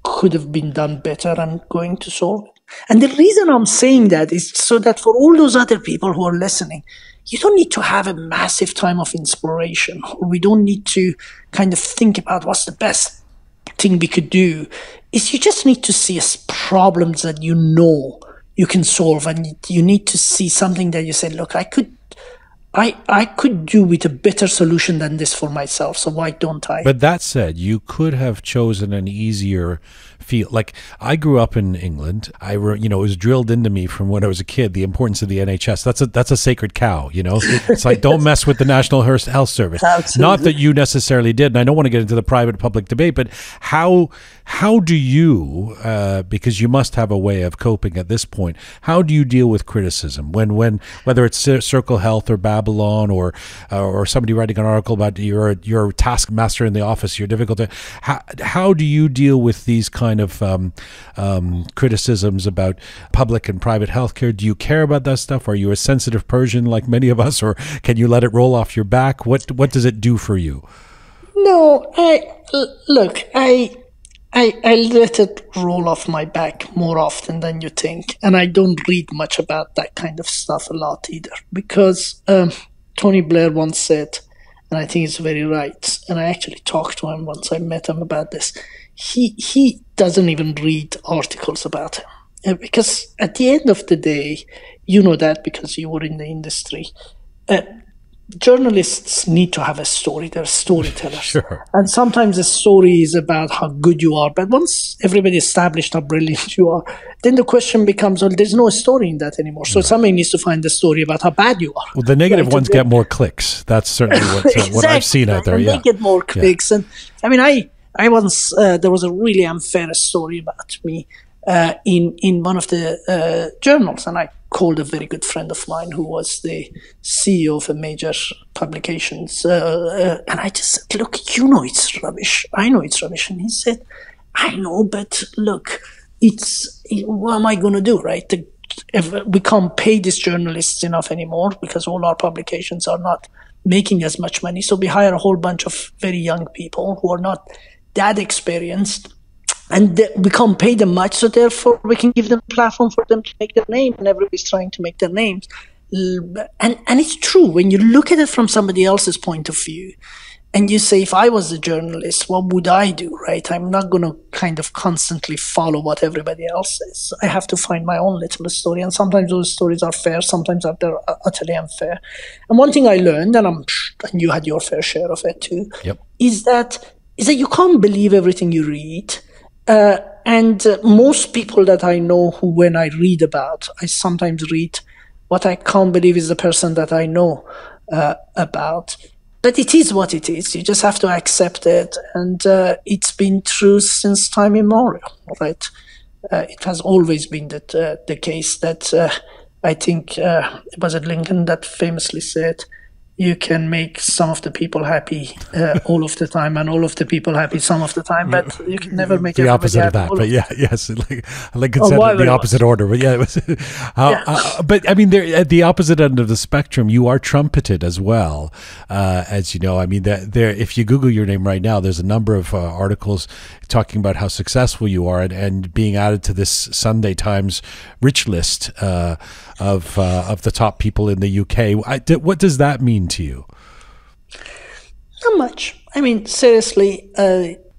could have been done better and going to solve it. And the reason I'm saying that is so that for all those other people who are listening, you don't need to have a massive time of inspiration. We don't need to kind of think about what's the best thing we could do. Is you just need to see problems that you know you can solve, and you need to see something that you say, look, I could do with a better solution than this for myself, so why don't I? But that said, you could have chosen an easier field. Like, I grew up in England. It was drilled into me from when I was a kid, the importance of the NHS. That's a sacred cow, It's like, don't mess with the National Health Service. Absolutely. Not that you necessarily did, and I don't want to get into the private-public debate, but how do you, because you must have a way of coping at this point, how do you deal with criticism when whether it's Circle Health or Babylon or somebody writing an article about your taskmaster in the office, your difficulty? How do you deal with these kind of criticisms about public and private healthcare? Do you care about that stuff? Are you a sensitive Persian like many of us, or can you let it roll off your back? What does it do for you? No, I let it roll off my back more often than you think. And I don't read much about that kind of stuff a lot either. Because Tony Blair once said, and I think it's very right, and I actually talked to him once I met him about this, he doesn't even read articles about him. Because at the end of the day, you know that because you were in the industry, journalists need to have a story. They're storytellers. Sure. And sometimes the story is about how good you are. But once everybody established how brilliant you are, then the question becomes, well, there's no story in that anymore. So somebody needs to find the story about how bad you are. Well, the negative ones get more clicks. That's certainly what I've seen out there. And yeah. they get more clicks. Yeah. And I mean, I once, there was a really unfair story about me in one of the journals, and I called a very good friend of mine who was the CEO of a major publications, and I just said, look, it's rubbish. I know it's rubbish. And he said, I know, but look, what am I going to do, right? If we can't pay these journalists enough anymore because all our publications are not making as much money. So we hire a whole bunch of very young people who are not that experienced, and we can't pay them much, so therefore we can give them a platform for them to make their name, and everybody's trying to make their names. And it's true, when you look at it from somebody else's point of view, and you say, if I was a journalist, what would I do, right? I'm not going to kind of constantly follow what everybody else says. I have to find my own little story, and sometimes those stories are fair, sometimes they're utterly unfair. And one thing I learned, and you had your fair share of it too, yep, is that you can't believe everything you read. And most people that I know who, when I read about, I sometimes read what I can't believe is the person that I know about. But it is what it is. You just have to accept it. And it's been true since time immemorial, right? It has always been the case that I think it was Lincoln that famously said, you can make some of the people happy all of the time, and all of the people happy some of the time, but you can never make the opposite of that. But yes, Lincoln said it in the opposite order. But yeah, it was. But I mean, at the opposite end of the spectrum, you are trumpeted as well, as you know. I mean, if you Google your name right now, there's a number of articles talking about how successful you are, and being added to this Sunday Times rich list of the top people in the UK. What does that mean to you? Not much. I mean, seriously,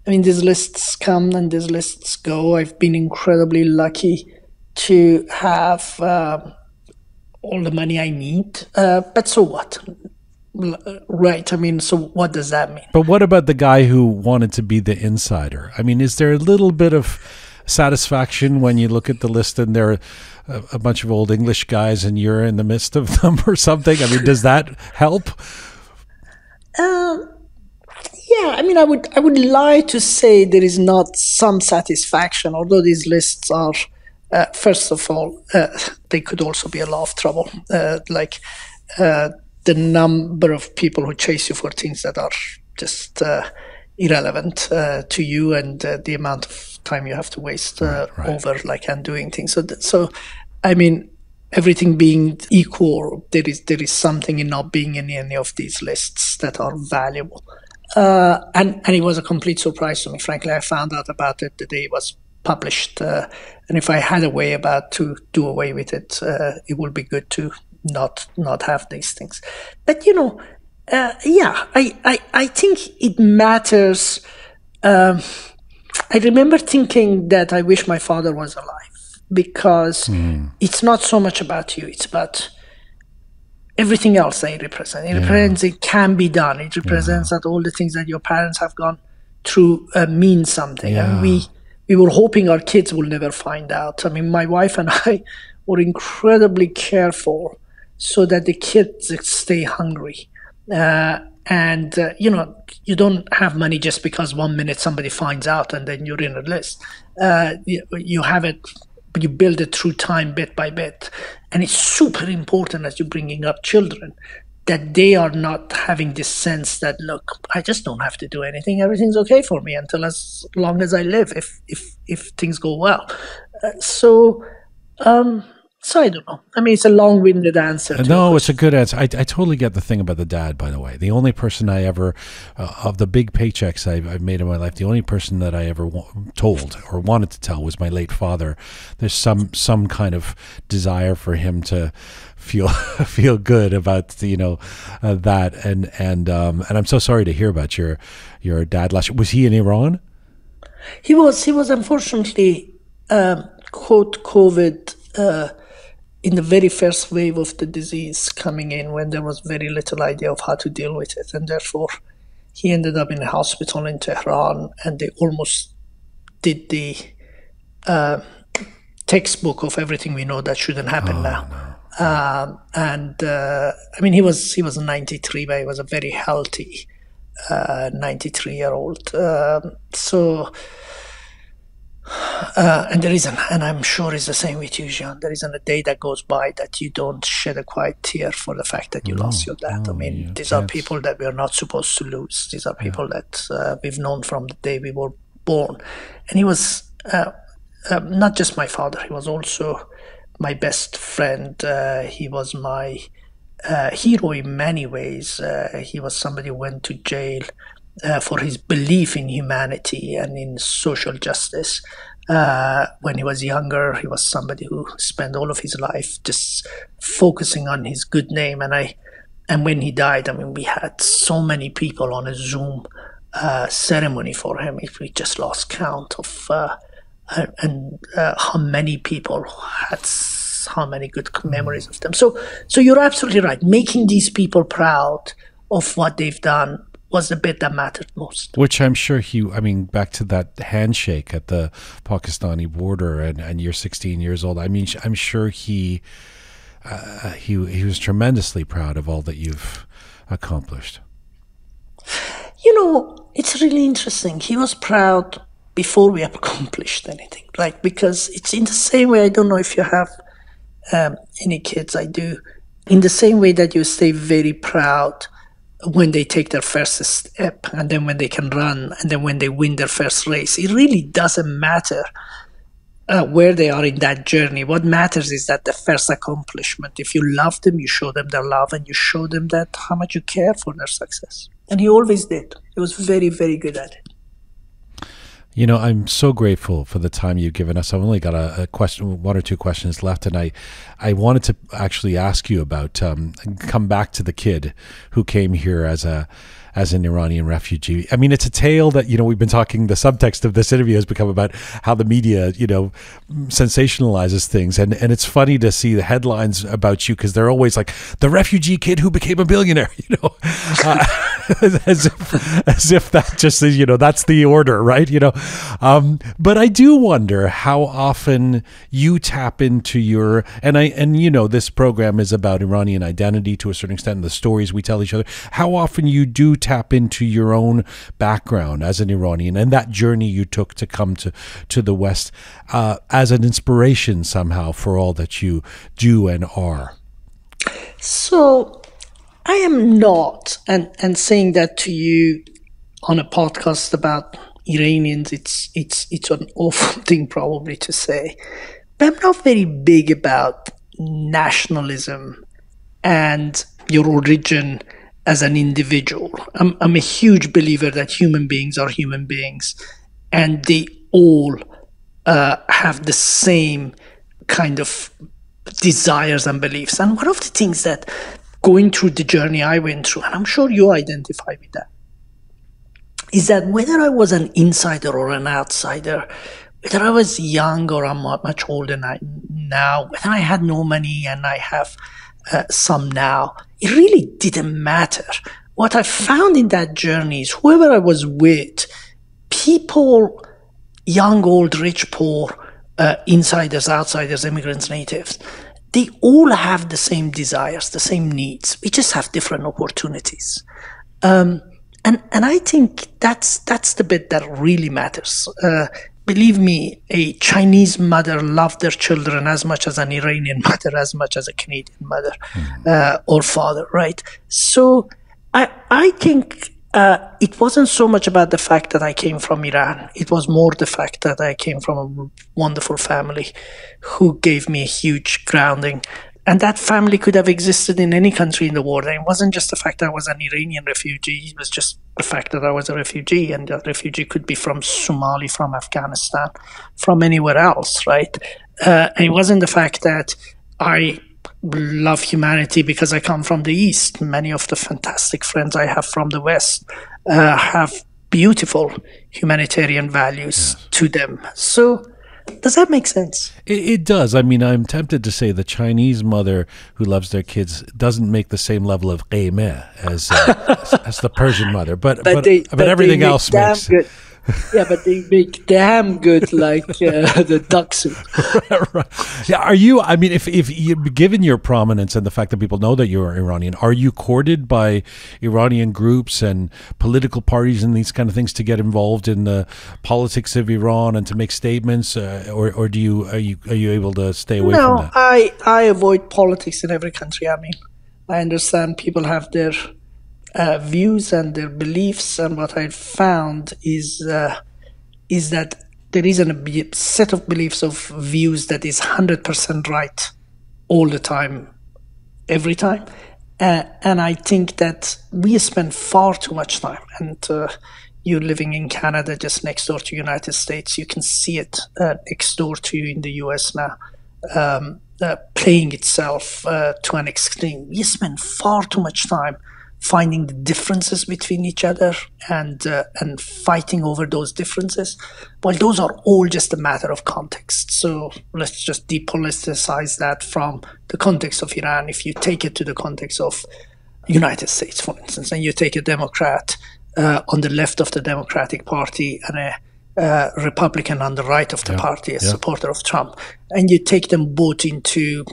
these lists come and these lists go. I've been incredibly lucky to have all the money I need. But so what? Right. I mean, so what does that mean? But what about the guy who wanted to be the insider? I mean, is there a little bit of satisfaction when you look at the list and there are a bunch of old English guys and you're in the midst of them or something? I mean, does that help? Yeah, I mean, I would lie to say there is not some satisfaction, although these lists are, first of all, they could also be a lot of trouble. The number of people who chase you for things that are just irrelevant to you and the amount of time you have to waste over and doing things. So I mean, everything being equal, there is something in not being in any of these lists that are valuable. And it was a complete surprise to me. Frankly, I found out about it the day it was published. And if I had a way to do away with it, it would be good to not have these things. But I think it matters. I remember thinking that I wish my father was alive, because it's not so much about you; it's about everything else that it represents. It represents it can be done. It represents that all the things that your parents have gone through mean something. And we were hoping our kids will never find out. I mean, my wife and I were incredibly careful so that the kids stay hungry. You don't have money just because one minute somebody finds out and then you're in a list. You have it. You build it through time, bit by bit. And it's super important as you're bringing up children that they are not having this sense that, look, I just don't have to do anything. Everything's okay for me until as long as I live, if things go well. So I don't know. I mean, it's a long-winded answer. No, it's a good answer. I totally get the thing about the dad, by the way. The only person I ever, of the big paychecks I've made in my life, the only person that I ever told or wanted to tell was my late father. There's some kind of desire for him to feel good about that, and I'm so sorry to hear about your dad last year. Was he in Iran? He was unfortunately caught COVID in the very first wave of the disease coming in, when there was very little idea of how to deal with it. And therefore, he ended up in a hospital in Tehran, and they almost did the textbook of everything we know that shouldn't happen now. No. I mean, he was 93, but he was a very healthy 93-year-old. And there isn't, and I'm sure it's the same with you, Jian, there isn't a day that goes by that you don't shed a quiet tear for the fact that you lost your dad. I mean, these are people that we are not supposed to lose. These are people that we've known from the day we were born. And he was not just my father, he was also my best friend. He was my hero in many ways. He was somebody who went to jail for his belief in humanity and in social justice. When he was younger, he was somebody who spent all of his life just focusing on his good name. And when he died, I mean, we had so many people on a Zoom ceremony for him. We just lost count of how many people had how many good memories of them. So you're absolutely right. Making these people proud of what they've done was the bit that mattered most. Which I'm sure back to that handshake at the Pakistani border, and you're 16 years old. I mean, I'm sure he was tremendously proud of all that you've accomplished. It's really interesting. He was proud before we accomplished anything, because it's in the same way. I don't know if you have any kids. I do. In the same way that you stay very proud when they take their first step, and then when they can run, and then when they win their first race. It really doesn't matter where they are in that journey. What matters is that the first accomplishment. If you love them, you show them their love, and you show them that how much you care for their success. And he always did. He was very, very good at it. I'm so grateful for the time you've given us. I've only got one or two questions left, and I wanted to actually ask you about come back to the kid who came here as an Iranian refugee. I mean, it's a tale that, we've been talking, the subtext of this interview has become about how the media, sensationalizes things. And it's funny to see the headlines about you, because they're always like, the refugee kid who became a billionaire, as if that just is, that's the order, right? But I do wonder how often you tap into your, this program is about Iranian identity to a certain extent, and the stories we tell each other, how often you do tap into your own background as an Iranian and that journey you took to come to the West as an inspiration somehow for all that you do and are. So I am not, and saying that to you on a podcast about Iranians, it's an awful thing probably to say, but I'm not very big about nationalism and your origin as an individual. I'm a huge believer that human beings are human beings, and they all have the same kind of desires and beliefs. And one of the things that going through the journey I went through, and I'm sure you identify with that, is that whether I was an insider or an outsider, whether I was young or I'm much older now, whether I had no money and I have some now, it really didn't matter. What I found in that journey is whoever I was with, people, young, old, rich, poor, insiders, outsiders, immigrants, natives, they all have the same desires, the same needs. We just have different opportunities. And I think that's the bit that really matters. Believe me, a Chinese mother loved their children as much as an Iranian mother, as much as a Canadian mother or father, right? So I think it wasn't so much about the fact that I came from Iran. It was more the fact that I came from a wonderful family who gave me a huge grounding. And that family could have existed in any country in the world. And it wasn't just the fact that I was an Iranian refugee. It was just the fact that I was a refugee. And that refugee could be from Somalia, from Afghanistan, from anywhere else, right? And it wasn't the fact that I love humanity because I come from the East. Many of the fantastic friends I have from the West have beautiful humanitarian values to them. So does that make sense? It does. I mean, I'm tempted to say the Chinese mother who loves their kids doesn't make the same level of qeymeh as the Persian mother, but everything else makes good. Yeah, but they make damn good, like the duck soup. Right. Yeah, are you? I mean, if you, given your prominence and the fact that people know that you're Iranian, are you courted by Iranian groups and political parties and these kind of things to get involved in the politics of Iran and to make statements, or are you able to stay away from that? No, I avoid politics in every country I'm in. I understand people have their views and their beliefs, and what I found is that there isn't a set of beliefs of views that is 100% right all the time, every time. And I think that we spend far too much time. And you living in Canada, just next door to United States, you can see it next door to you in the US now, playing itself to an extreme. We spend far too much time finding the differences between each other and fighting over those differences. Well, those are all just a matter of context. So let's just depoliticize that from the context of Iran. If you take it to the context of United States, for instance, and you take a Democrat on the left of the Democratic Party and a Republican on the right of the party, a supporter of Trump, and you take them both into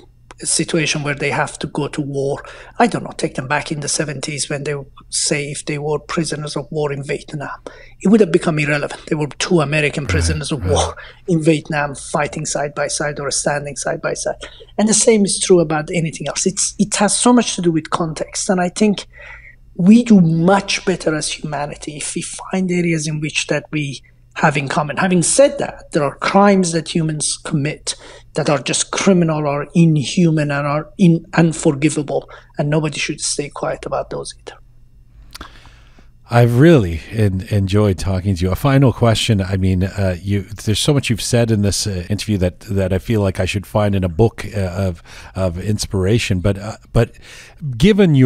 a situation where they have to go to war. I don't know, take them back in the 70s when they say if they were prisoners of war in Vietnam. It would have become irrelevant. They were two American prisoners of war in Vietnam fighting side by side or standing side by side. And the same is true about anything else. It has so much to do with context. And I think we do much better as humanity if we find areas in which that we have in common. Having said that, there are crimes that humans commit that are just criminal or inhuman and are unforgivable, and nobody should stay quiet about those either. I've really enjoyed talking to you. A final question. I mean, there's so much you've said in this interview that I feel like I should find in a book of inspiration. But given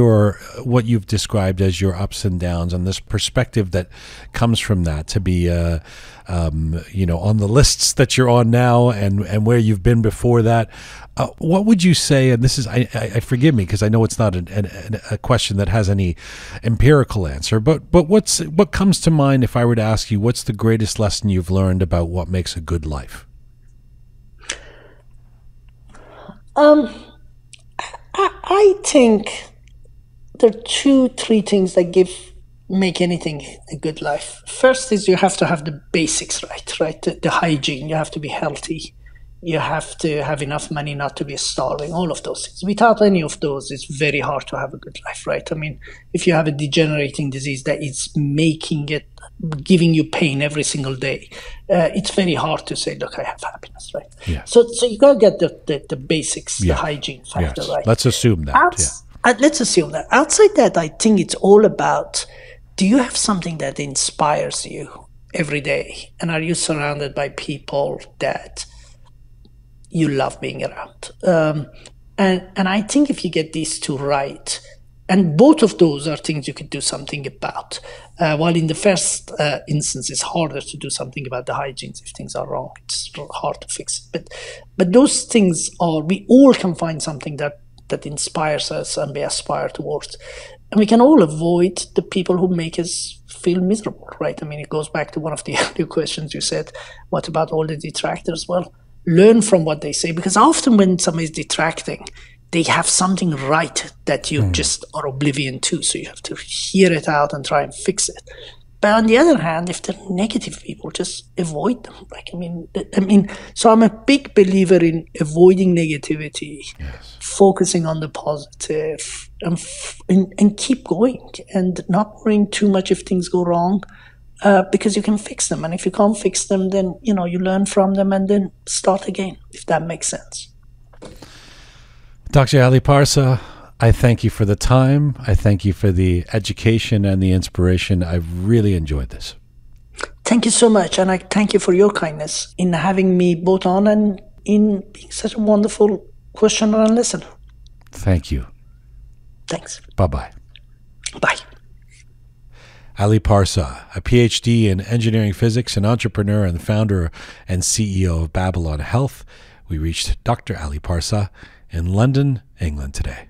what you've described as your ups and downs and this perspective that comes from that, to be on the lists that you're on now and where you've been before that, what would you say? And this is, I forgive me because I know it's not a question that has any empirical answer, but what comes to mind if I were to ask you, what's the greatest lesson you've learned about what makes a good life? I think there are 2-3 things that make anything a good life. First is you have to have the basics right? The hygiene. You have to be healthy. You have to have enough money not to be starving, all of those things. Without any of those, it's very hard to have a good life, right? I mean, if you have a degenerating disease that is giving you pain every single day, it's very hard to say, look, I have happiness, right? Yeah. So you got to get the basics, the hygiene factor, right? Let's assume that. Let's assume that. Outside that, I think it's all about, do you have something that inspires you every day? And are you surrounded by people that you love being around? And I think if you get these two right, and both of those are things you could do something about. While in the first instance, it's harder to do something about the hygienes if things are wrong. It's hard to fix it. But those things we all can find something that inspires us and we aspire towards. And we can all avoid the people who make us feel miserable, right? I mean, it goes back to one of the earlier questions you said, what about all the detractors? Well, learn from what they say, because often when somebody's detracting, they have something right that you just are oblivion to. So you have to hear it out and try and fix it. But on the other hand, if they're negative people, just avoid them. So I'm a big believer in avoiding negativity, focusing on the positive, and keep going, and not worrying too much if things go wrong, because you can fix them. And if you can't fix them, then you learn from them and then start again, if that makes sense. Dr. Ali Parsa, I thank you for the time. I thank you for the education and the inspiration. I've really enjoyed this. Thank you so much. And I thank you for your kindness in having me both on and in being such a wonderful questioner and listener. Thank you. Thanks. Bye-bye. Bye. Ali Parsa, a PhD in engineering physics, an entrepreneur and founder and CEO of Babylon Health. We reached Dr. Ali Parsa in London, England today.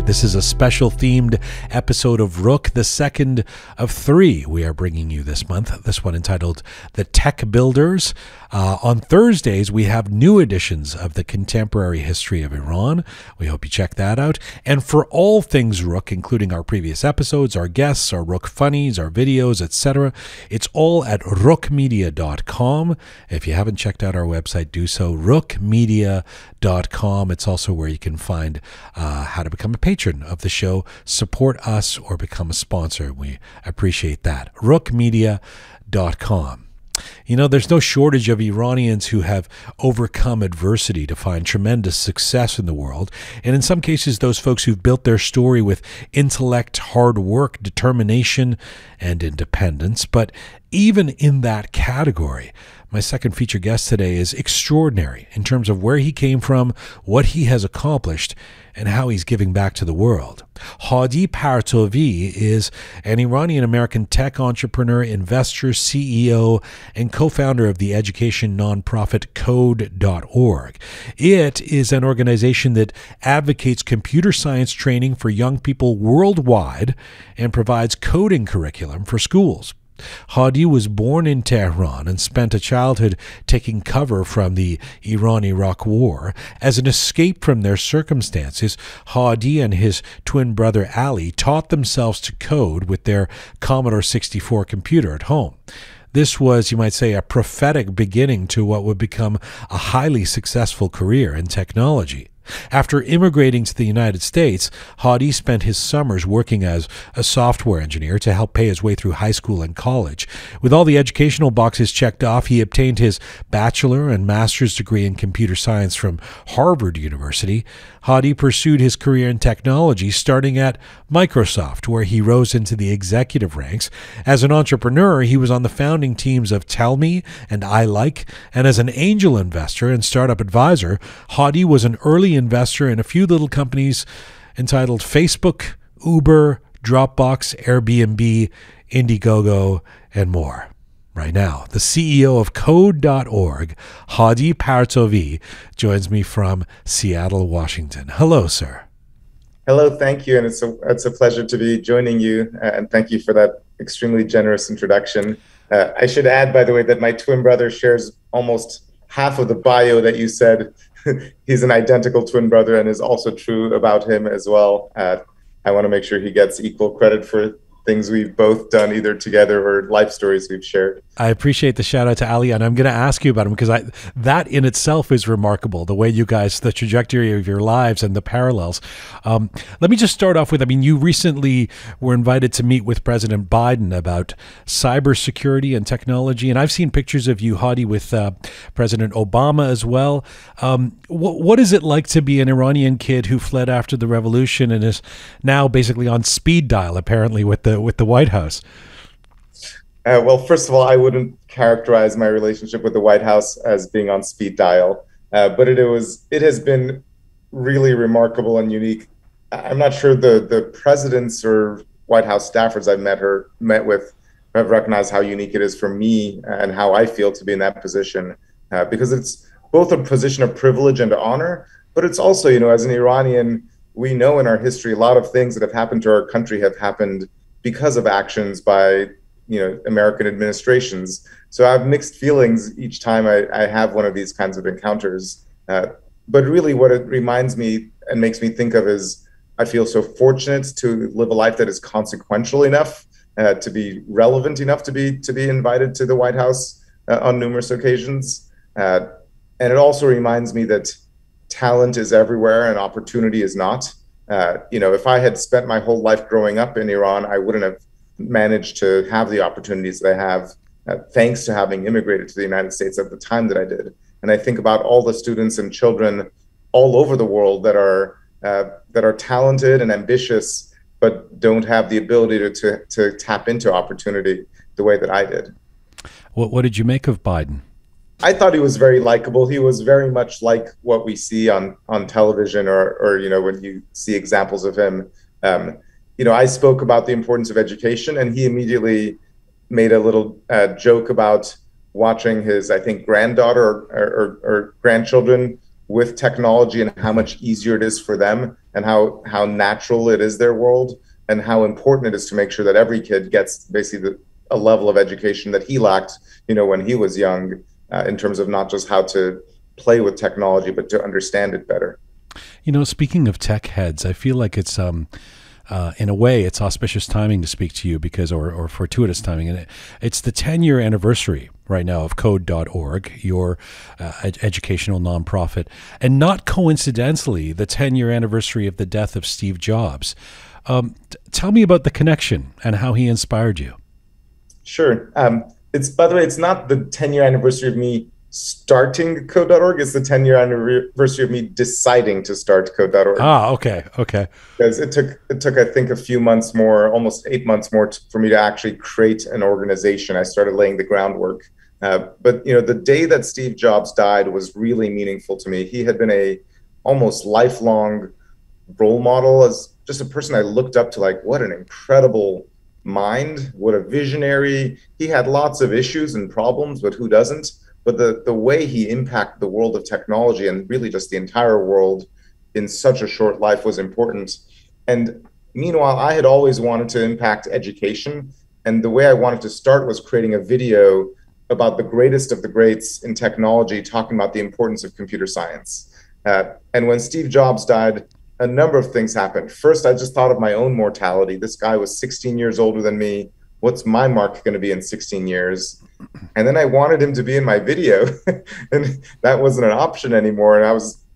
This is a special themed episode of Roqe, the second of 3 we are bringing you this month. This one entitled The Tech Builders. On Thursdays, we have new editions of the Contemporary History of Iran. We hope you check that out. And for all things Roqe, including our previous episodes, our guests, our Roqe funnies, our videos, etc., it's all at roqemedia.com. If you haven't checked out our website, do so, roqemedia.com. It's also where you can find how to become a patron of the show, support us, or become a sponsor. We appreciate that. roqemedia.com. There's no shortage of Iranians who have overcome adversity to find tremendous success in the world. And in some cases, those folks who've built their story with intellect, hard work, determination, and independence. But even in that category, my second feature guest today is extraordinary in terms of where he came from, what he has accomplished, and how he's giving back to the world. Hadi Partovi is an Iranian-American tech entrepreneur, investor, CEO, and co-founder of the education nonprofit Code.org. It is an organization that advocates computer science training for young people worldwide and provides coding curriculum for schools. Hadi was born in Tehran and spent a childhood taking cover from the Iran-Iraq War. As an escape from their circumstances, Hadi and his twin brother Ali taught themselves to code with their Commodore 64 computer at home. This was, you might say, a prophetic beginning to what would become a highly successful career in technology. After immigrating to the United States, Hadi spent his summers working as a software engineer to help pay his way through high school and college. With all the educational boxes checked off, he obtained his bachelor and master's degree in computer science from Harvard University. Hadi pursued his career in technology, starting at Microsoft, where he rose into the executive ranks. As an entrepreneur, he was on the founding teams of TellMe and iLike, and as an angel investor and startup advisor, Hadi was an early investor in a few little companies entitled Facebook, Uber, Dropbox, Airbnb, Indiegogo, and more. Right now, the CEO of Code.org, Hadi Partovi, joins me from Seattle, Washington. Hello, sir. Hello, thank you, and it's a pleasure to be joining you, and thank you for that extremely generous introduction. I should add, by the way, that my twin brother shares almost half of the bio that you said. He's an identical twin brother, and is also true about him as well. I want to make sure he gets equal credit for things we've both done, either together or life stories we've shared. I appreciate the shout out to Ali, and I'm going to ask you about him because that in itself is remarkable. The way you guys, the trajectory of your lives and the parallels. Let me just start off with, I mean, you recently were invited to meet with President Biden about cybersecurity and technology, and I've seen pictures of you, Hadi, with President Obama as well. What is it like to be an Iranian kid who fled after the revolution and is now basically on speed dial, apparently, with the White House? Well, first of all, I wouldn't characterize my relationship with the White House as being on speed dial, but it has been really remarkable and unique. I'm not sure the presidents or White House staffers I've met with have recognized how unique it is for me and how I feel to be in that position, because it's both a position of privilege and honor, but it's also, as an Iranian, we know in our history a lot of things that have happened to our country have happened because of actions by American administrations. So I have mixed feelings each time I have one of these kinds of encounters. But really what it reminds me and makes me think of is I feel so fortunate to live a life that is consequential enough to be relevant enough to be invited to the White House on numerous occasions. And it also reminds me that talent is everywhere and opportunity is not. If I had spent my whole life growing up in Iran, I wouldn't have managed to have the opportunities that I have, thanks to having immigrated to the United States at the time that I did. And I think about all the students and children all over the world that are talented and ambitious, but don't have the ability to tap into opportunity the way that I did. What did you make of Biden? I thought he was very likable. He was very much like what we see on television or when you see examples of him. I spoke about the importance of education, and he immediately made a little joke about watching his, I think, granddaughter or grandchildren with technology and how much easier it is for them and how natural it is their world and how important it is to make sure that every kid gets basically a level of education that he lacked, when he was young, in terms of not just how to play with technology, but to understand it better. Speaking of tech heads, I feel like it's in a way, it's auspicious timing to speak to you because, or fortuitous timing. And it's the 10-year anniversary right now of Code.org, your educational nonprofit, and not coincidentally, the 10-year anniversary of the death of Steve Jobs. Tell me about the connection and how he inspired you. Sure. By the way, it's not the 10-year anniversary of me starting Code.org. It's the 10-year anniversary of me deciding to start Code.org. Okay. Because it took I think a few months more, almost 8 months more for me to actually create an organization. I started laying the groundwork. But the day that Steve Jobs died was really meaningful to me. He had been a almost lifelong role model as just a person I looked up to, like, what an incredible mind, what a visionary. He had lots of issues and problems, but who doesn't? But the way he impacted the world of technology and really just the entire world in such a short life was important. And meanwhile, I had always wanted to impact education. And the way I wanted to start was creating a video about the greatest of the greats in technology, talking about the importance of computer science. And when Steve Jobs died, a number of things happened. First, I just thought of my own mortality. This guy was 16 years older than me. What's my mark going to be in 16 years? And then I wanted him to be in my video, and that wasn't an option anymore.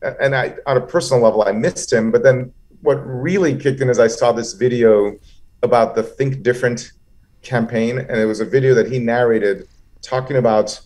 And I, on a personal level, I missed him. But then what really kicked in is I saw this video about the Think Different campaign, and it was a video that he narrated talking about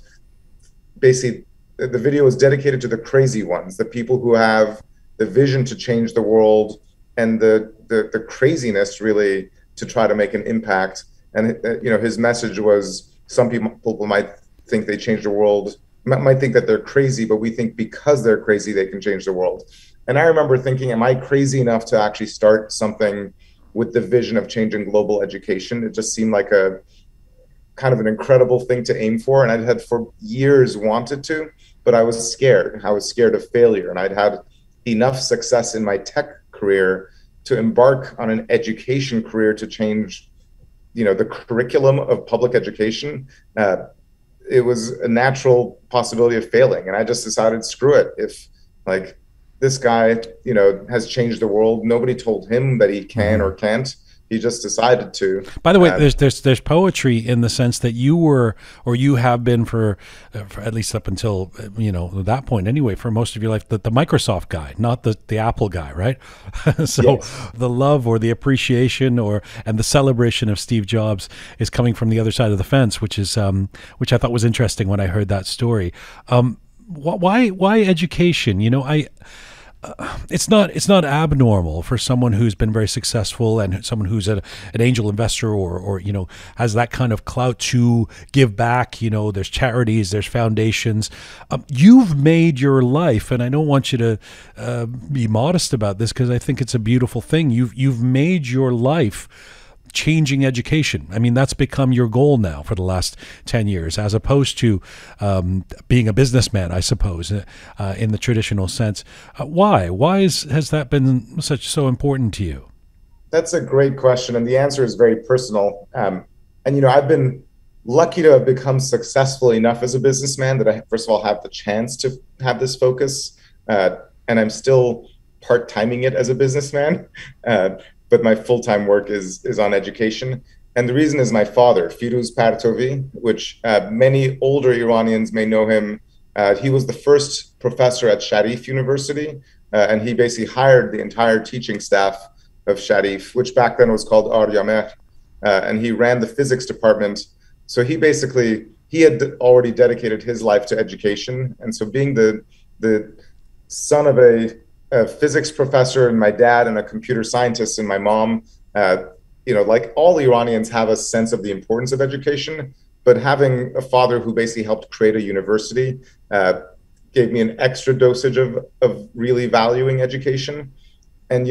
basically the video was dedicated to the crazy ones, the people who have the vision to change the world and the craziness really to try to make an impact. And his message was, some people might think they change the world, might think that they're crazy, but we think because they're crazy, they can change the world. And I remember thinking, am I crazy enough to actually start something with the vision of changing global education? It just seemed like a kind of an incredible thing to aim for. And I had for years wanted to, but I was scared. I was scared of failure. And I'd had enough success in my tech career to embark on an education career to change, the curriculum of public education, it was a natural possibility of failing. And I just decided, screw it. If like this guy, has changed the world, nobody told him that he can or can't. He just decided to. By the way, there's poetry in the sense that you were, or you have been for at least up until that point anyway, for most of your life, the Microsoft guy, not the Apple guy, right? So yes. The love or the appreciation and the celebration of Steve Jobs is coming from the other side of the fence, which I thought was interesting when I heard that story. Why education? It's not abnormal for someone who's been very successful and someone who's an angel investor or has that kind of clout to give back. There's charities, there's foundations. You've made your life, and I don't want you to be modest about this because I think it's a beautiful thing. You've made your life changing education. I mean, that's become your goal now for the last 10 years, as opposed to being a businessman, I suppose, in the traditional sense. Why? Why has that been so important to you? That's a great question. And the answer is very personal. And, I've been lucky to have become successful enough as a businessman that I, first of all, have the chance to have this focus. And I'm still part-timing it as a businessman. But my full-time work is on education. And the reason is my father, Firuz Partovi, which many older Iranians may know him. He was the first professor at Sharif University, and he basically hired the entire teaching staff of Sharif, which back then was called Aryamer, and he ran the physics department. So he had already dedicated his life to education. And so being the son of a physics professor and my dad and a computer scientist and my mom, like all Iranians have a sense of the importance of education, but having a father who basically helped create a university gave me an extra dosage of really valuing education. And,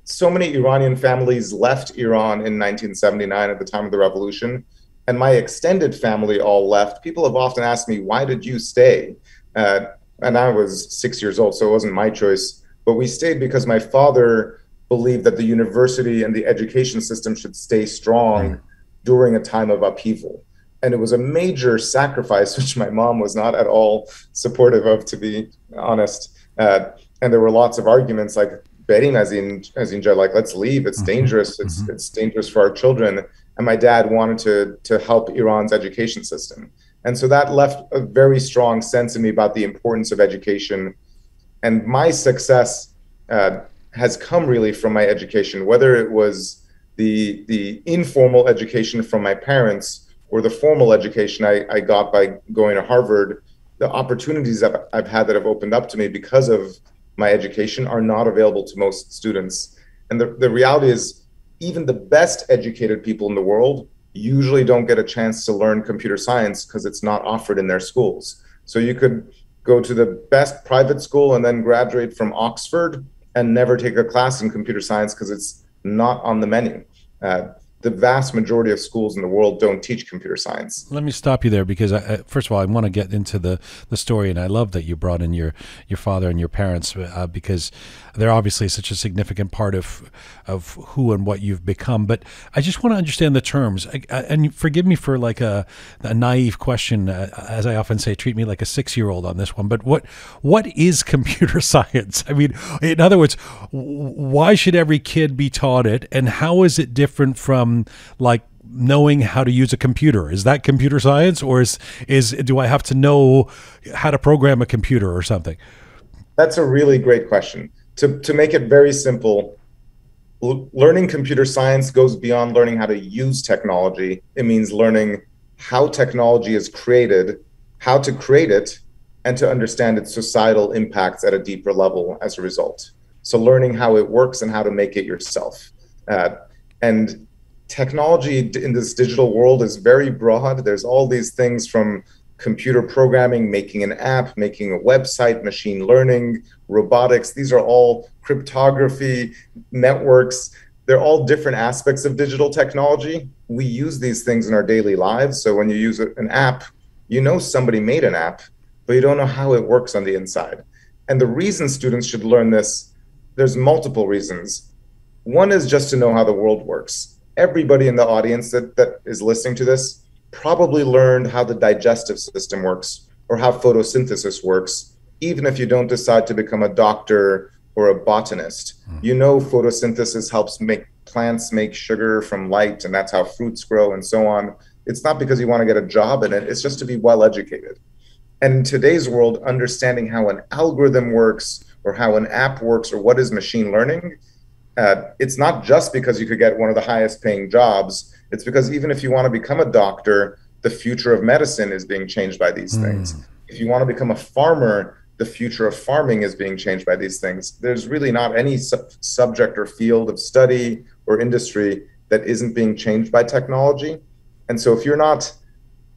so many Iranian families left Iran in 1979 at the time of the revolution, and my extended family all left. People have often asked me, why did you stay? And I was 6 years old, so it wasn't my choice. But we stayed because my father believed that the university and the education system should stay strong during a time of upheaval. And it was a major sacrifice, which my mom was not at all supportive of, to be honest. And there were lots of arguments like, Berin as in like, let's leave, it's dangerous, it's dangerous for our children. And my dad wanted to help Iran's education system. And so that left a very strong sense in me about the importance of education. And my success has come really from my education, whether it was the informal education from my parents or the formal education I got by going to Harvard. The opportunities that I've had that have opened up to me because of my education are not available to most students. And the reality is, even the best educated people in the world usually don't get a chance to learn computer science because it's not offered in their schools. So you could go to the best private school and then graduate from Oxford and never take a class in computer science because it's not on the menu. The vast majority of schools in the world don't teach computer science. Let me stop you there because, first of all, I want to get into the story, and I love that you brought in your father and your parents because they're obviously such a significant part of who and what you've become. But I just want to understand the terms, and forgive me for like a naive question, as I often say, treat me like a 6-year-old on this one. But what is computer science? I mean, in other words, why should every kid be taught it, and how is it different from like knowing how to use a computer? Is that computer science, or is do I have to know how to program a computer or something? That's a really great question. To make it very simple, learning computer science goes beyond learning how to use technology. It means learning how technology is created, how to create it, and to understand its societal impacts at a deeper level as a result. So learning how it works and how to make it yourself. And technology in this digital world is very broad. There's all these things from computer programming, making an app, making a website, machine learning, robotics. These are all cryptography, networks. They're all different aspects of digital technology. We use these things in our daily lives. So when you use an app, you know somebody made an app, but you don't know how it works on the inside. And the reason students should learn this, there's multiple reasons. One is just to know how the world works. Everybody in the audience that is listening to this probably learned how the digestive system works or how photosynthesis works, even if you don't decide to become a doctor or a botanist. You know, photosynthesis helps make plants make sugar from light, and that's how fruits grow and so on. It's not because you want to get a job in it, it's just to be well educated. And in today's world, understanding how an algorithm works or how an app works or what is machine learning, it's not just because you could get one of the highest paying jobs. It's because even if you want to become a doctor, the future of medicine is being changed by these things. If you want to become a farmer, the future of farming is being changed by these things. There's really not any subject or field of study or industry that isn't being changed by technology. And so if you're not...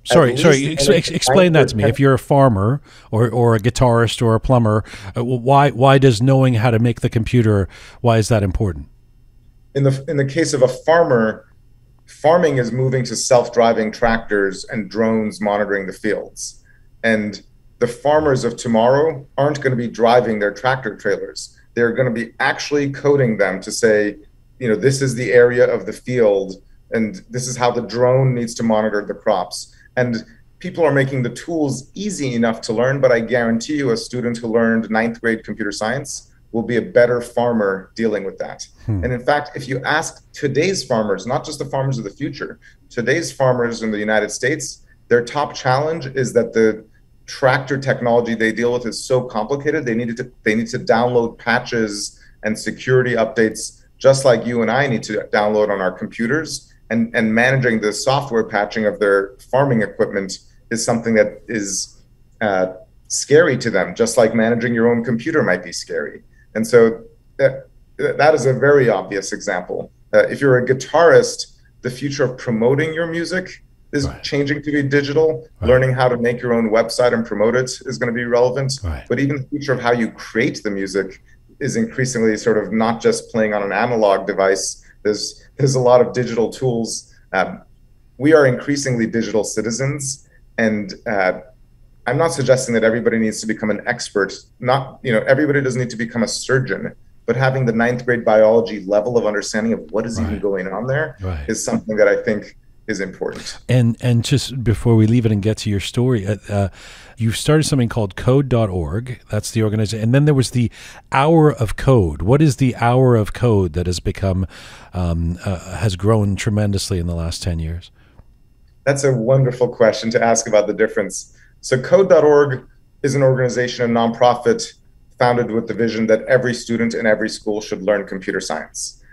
Explain that to me. If you're a farmer or a guitarist or a plumber, why does knowing how to make the computer, why is that important? In the case of a farmer, farming is moving to self-driving tractors and drones monitoring the fields. And the farmers of tomorrow aren't going to be driving their tractor trailers. They're going to be actually coding them to say, you know, this is the area of the field and this is how the drone needs to monitor the crops. And people are making the tools easy enough to learn, but I guarantee you a student who learned 9th grade computer science will be a better farmer dealing with that. And in fact, if you ask today's farmers, not just the farmers of the future, today's farmers in the United States, their top challenge is that the tractor technology they deal with is so complicated. They need to download patches and security updates, just like you and I need to download on our computers. And managing the software patching of their farming equipment is something that is scary to them, just like managing your own computer might be scary. And so that is a very obvious example. If you're a guitarist, the future of promoting your music is changing to be digital. Learning how to make your own website and promote it is going to be relevant. But even the future of how you create the music is increasingly sort of not just playing on an analog device. There's a lot of digital tools. We are increasingly digital citizens, and I'm not suggesting that everybody needs to become an expert. Not, you know, everybody doesn't need to become a surgeon, but having the 9th grade biology level of understanding of what is even going on there is something that I think is important. And just before we leave it and get to your story, you started something called code.org. That's the organization. And then there was the Hour of Code. What is the Hour of Code that has become, has grown tremendously in the last 10 years? That's a wonderful question to ask about the difference. So code.org is an organization, a nonprofit founded with the vision that every student in every school should learn computer science.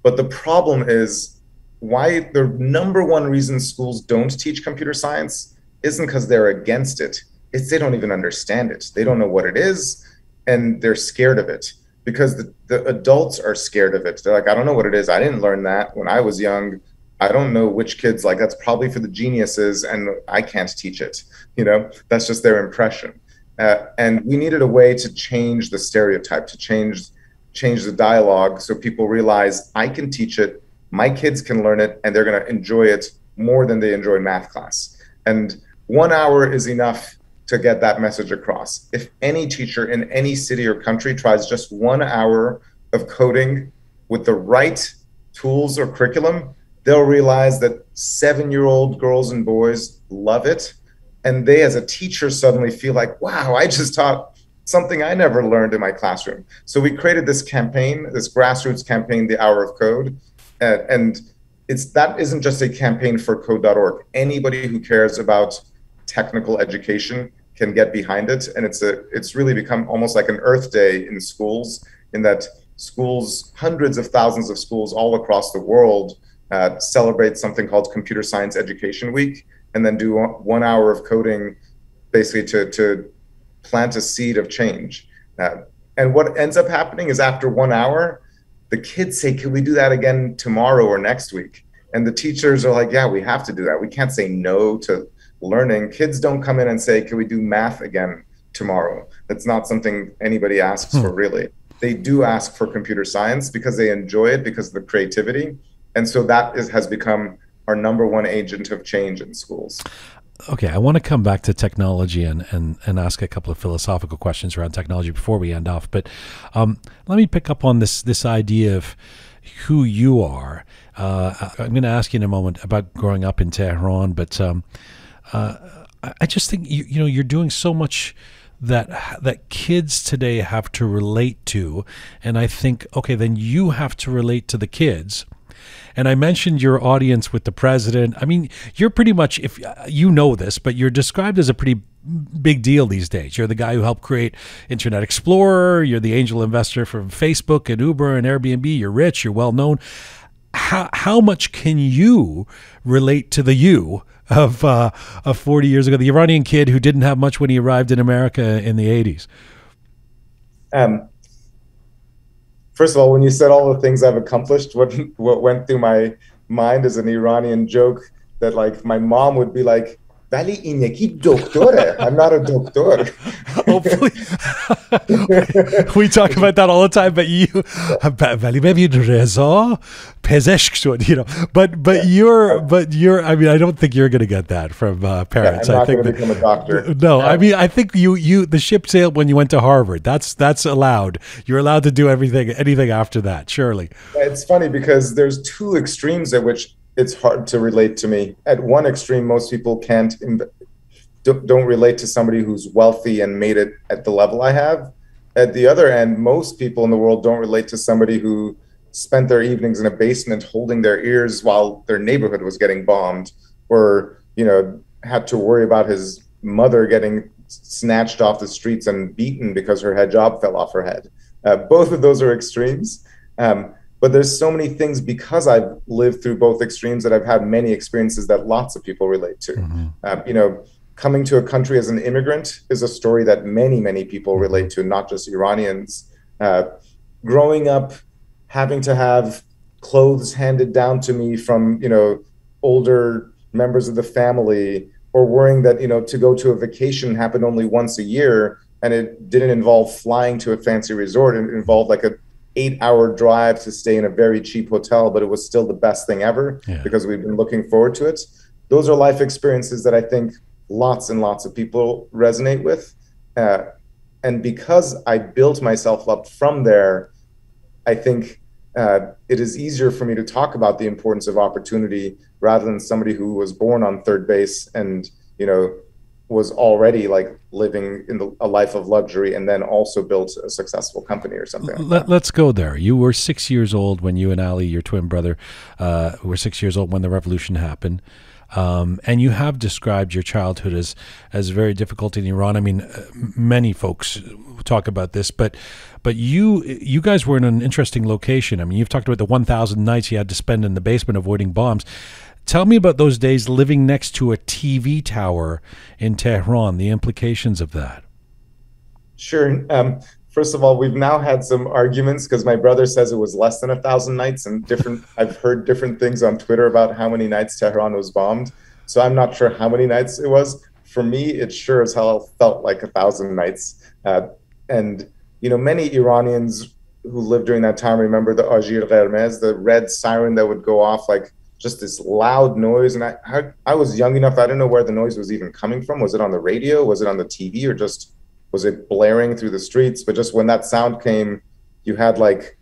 But the problem is, why the number one reason schools don't teach computer science isn't because they're against it. It's they don't even understand it. They don't know what it is, and they're scared of it because the adults are scared of it. They're like, I don't know what it is. I didn't learn that when I was young. I don't know which kids, like, that's probably for the geniuses and I can't teach it. You know, that's just their impression. And we needed a way to change the stereotype, to change the dialogue so people realize I can teach it, my kids can learn it, and they're going to enjoy it more than they enjoy math class. And 1 hour is enough to get that message across. If any teacher in any city or country tries just 1 hour of coding with the right tools or curriculum, they'll realize that 7-year-old girls and boys love it. And they, as a teacher, suddenly feel like, wow, I just taught something I never learned in my classroom. So we created this campaign, this grassroots campaign, the Hour of Code. And that isn't just a campaign for code.org. Anybody who cares about technical education can get behind it. And it's really become almost like an Earth Day in schools, in that schools, hundreds of thousands of schools all across the world celebrate something called Computer Science Education Week, and then do 1 hour of coding basically to plant a seed of change. And what ends up happening is after 1 hour, the kids say, can we do that again tomorrow or next week? And the teachers are like, yeah, we have to do that. We can't say no to learning. Kids don't come in and say, can we do math again tomorrow? That's not something anybody asks for, really. They do ask for computer science because they enjoy it, because of the creativity. And so that has become our number one agent of change in schools. Okay, I want to come back to technology and ask a couple of philosophical questions around technology before we end off. But let me pick up on this idea of, who you are. I'm going to ask you in a moment about growing up in Tehran, but I just think you're doing so much that kids today have to relate to, and I think, okay, then you have to relate to the kids. And I mentioned your audience with the president. I mean, you're pretty much, if you know this, but you're described as a pretty big deal these days. You're the guy who helped create Internet Explorer. You're the angel investor from Facebook and Uber and Airbnb. You're rich. You're well known. How much can you relate to the you of 40 years ago, the Iranian kid who didn't have much when he arrived in America in the 80s? First of all, when you said all the things I've accomplished, what went through my mind is an Iranian joke that, like, my mom would be like, "Vali in yeki doktore." I'm not a doctor. Oh, we talk about that all the time, but you, Vali bebin Reza pezeshk shud, but you're. I mean, I don't think you're going to get that from parents. I'm not I think going to become a doctor. No, I mean, I think you the ship sailed when you went to Harvard. That's allowed. You're allowed to do anything after that. Surely. It's funny because there's two extremes at which it's hard to relate to me. At one extreme, most people don't relate to somebody who's wealthy and made it at the level I have. At the other end, most people in the world don't relate to somebody who spent their evenings in a basement holding their ears while their neighborhood was getting bombed, or had to worry about his mother getting snatched off the streets and beaten because her hijab fell off her head. Both of those are extremes. But there's so many things, because I've lived through both extremes, that I've had many experiences that lots of people relate to. Mm-hmm. Coming to a country as an immigrant is a story that many, many people relate to, not just Iranians. Growing up, having to have clothes handed down to me from, older members of the family, or worrying that, to go to a vacation happened only once a year, and it didn't involve flying to a fancy resort. It involved like a 8-hour drive to stay in a very cheap hotel, but it was still the best thing ever because we've been looking forward to it. Those are life experiences that I think lots and lots of people resonate with. And because I built myself up from there, I think it is easier for me to talk about the importance of opportunity rather than somebody who was born on third base and, was already like living in a life of luxury and then also built a successful company or something. Let's go there. You were 6 years old when you and Ali, your twin brother, were 6 years old when the revolution happened. And you have described your childhood as very difficult in Iran. I mean, many folks talk about this, but you guys were in an interesting location. I mean, you've talked about the 1,000 nights you had to spend in the basement avoiding bombs. Tell me about those days living next to a TV tower in Tehran, the implications of that. Sure. First of all, we've now had some arguments because my brother says it was less than 1,000 nights, and I've heard different things on Twitter about how many nights Tehran was bombed. So I'm not sure how many nights it was. For me, it sure as hell felt like 1,000 nights. And many Iranians who lived during that time remember the Ajir Ghermez, the red siren that would go off, like just this loud noise. And I was young enough, I don't know where the noise was even coming from. Was it on the radio? Was it on the TV? Or just was it blaring through the streets? But just when that sound came, you had like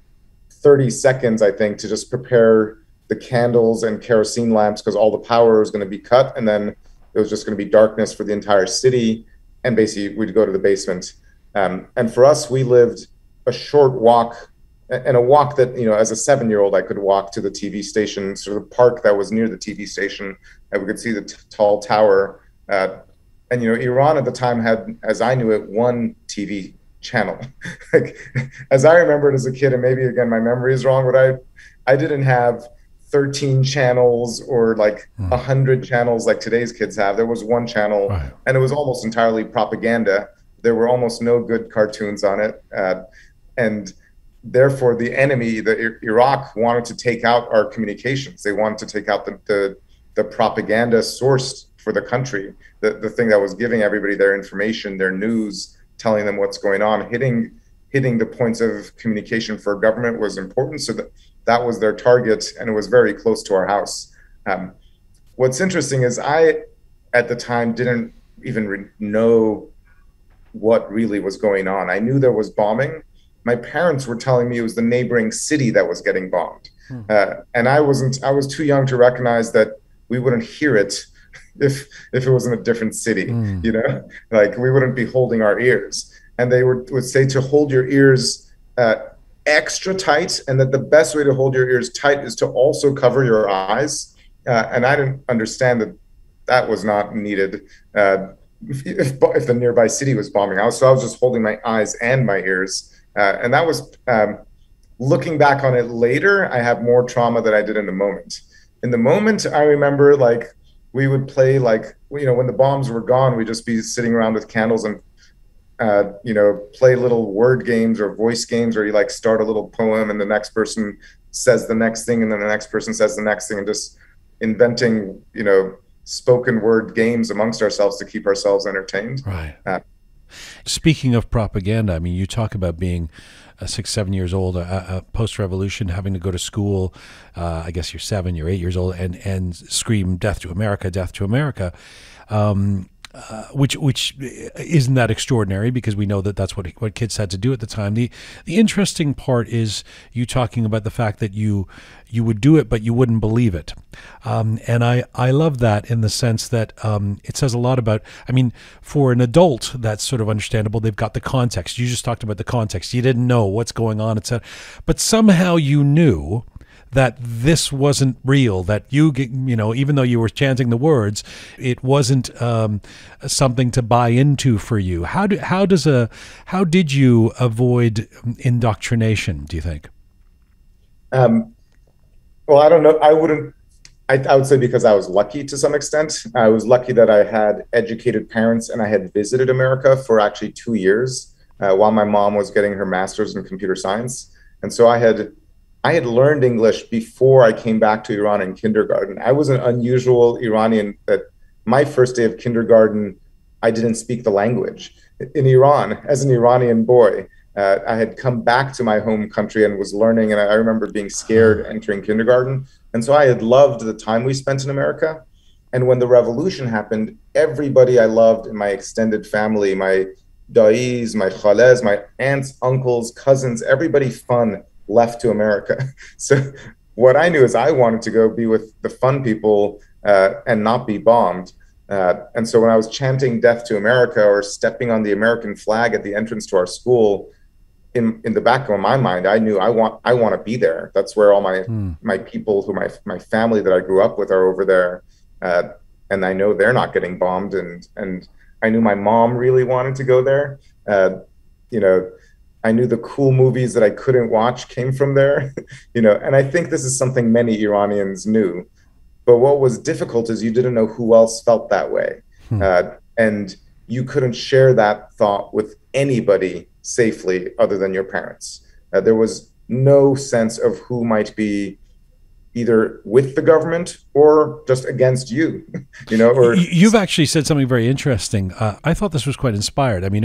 30 seconds, I think, to just prepare the candles and kerosene lamps because all the power was going to be cut. And then it was just going to be darkness for the entire city. And basically we'd go to the basement. And for us, we lived a short walk, and a walk that, as a 7-year-old, I could walk to the TV station, sort of the park that was near the TV station, and we could see the tall tower. And, Iran at the time had, as I knew it, one TV channel. Like, as I remember it as a kid, and maybe, again, my memory is wrong, but I didn't have 13 channels or like 100 channels like today's kids have. There was one channel, right, and it was almost entirely propaganda. There were almost no good cartoons on it. And therefore, the enemy, Iraq, wanted to take out our communications. They wanted to take out the propaganda source for the country, the thing that was giving everybody their information, their news, telling them what's going on. Hitting the points of communication for government was important, so that was their target, and it was very close to our house. What's interesting is I, at the time, didn't even know what really was going on. I knew there was bombing. my parents were telling me it was the neighboring city that was getting bombed. And I was too young to recognize that we wouldn't hear it if it was in a different city, you know, like we wouldn't be holding our ears. And they would say to hold your ears extra tight, and that the best way to hold your ears tight is to also cover your eyes. And I didn't understand that was not needed if the nearby city was bombing. So I was just holding my eyes and my ears. And that was, looking back on it later, I have more trauma than I did in the moment. In the moment, I remember like we would play like, you know, when the bombs were gone, we'd just be sitting around with candles and you know, play little word games or voice games, where you like start a little poem and the next person says the next thing and then the next person says the next thing, and just inventing, you know, spoken word games amongst ourselves to keep ourselves entertained. Right. Speaking of propaganda, I mean, you talk about being 6, 7 years old, post-revolution, having to go to school. I guess you're 7, you're 8 years old, and scream "Death to America, Death to America." Which isn't that extraordinary, because we know that that's what kids had to do at the time. The interesting part is you talking about the fact that you would do it, but you wouldn't believe it. And I love that in the sense that it says a lot about, I mean, for an adult, that's sort of understandable. They've got the context. You just talked about the context. You didn't know what's going on, etc. But somehow you knew that this wasn't real, that you know, even though you were chanting the words, it wasn't something to buy into for you. How did you avoid indoctrination, do you think? Well, I don't know. I would say because I was lucky to some extent. I was lucky that I had educated parents, and I had visited America for actually 2 years while my mom was getting her master's in computer science. And so I had learned English before I came back to Iran in kindergarten. I was an unusual Iranian that my first day of kindergarten, I didn't speak the language. In Iran, as an Iranian boy, I had come back to my home country and was learning, and I remember being scared entering kindergarten. And so I had loved the time we spent in America. And when the revolution happened, everybody I loved in my extended family, my da'is, my khales, my aunts, uncles, cousins, everybody fun left to America. So what I knew is I wanted to go be with the fun people and not be bombed. And so when I was chanting "Death to America" or stepping on the American flag at the entrance to our school, in the back of my mind, I knew I want to be there. That's where all my people, my family that I grew up with, are over there, and I know they're not getting bombed. And I knew my mom really wanted to go there. You know, I knew the cool movies that I couldn't watch came from there, you know, and I think this is something many Iranians knew. But what was difficult is you didn't know who else felt that way. And you couldn't share that thought with anybody safely other than your parents. There was no sense of who might be either with the government or just against you, you know. Or you've actually said something very interesting. I thought this was quite inspired. I mean,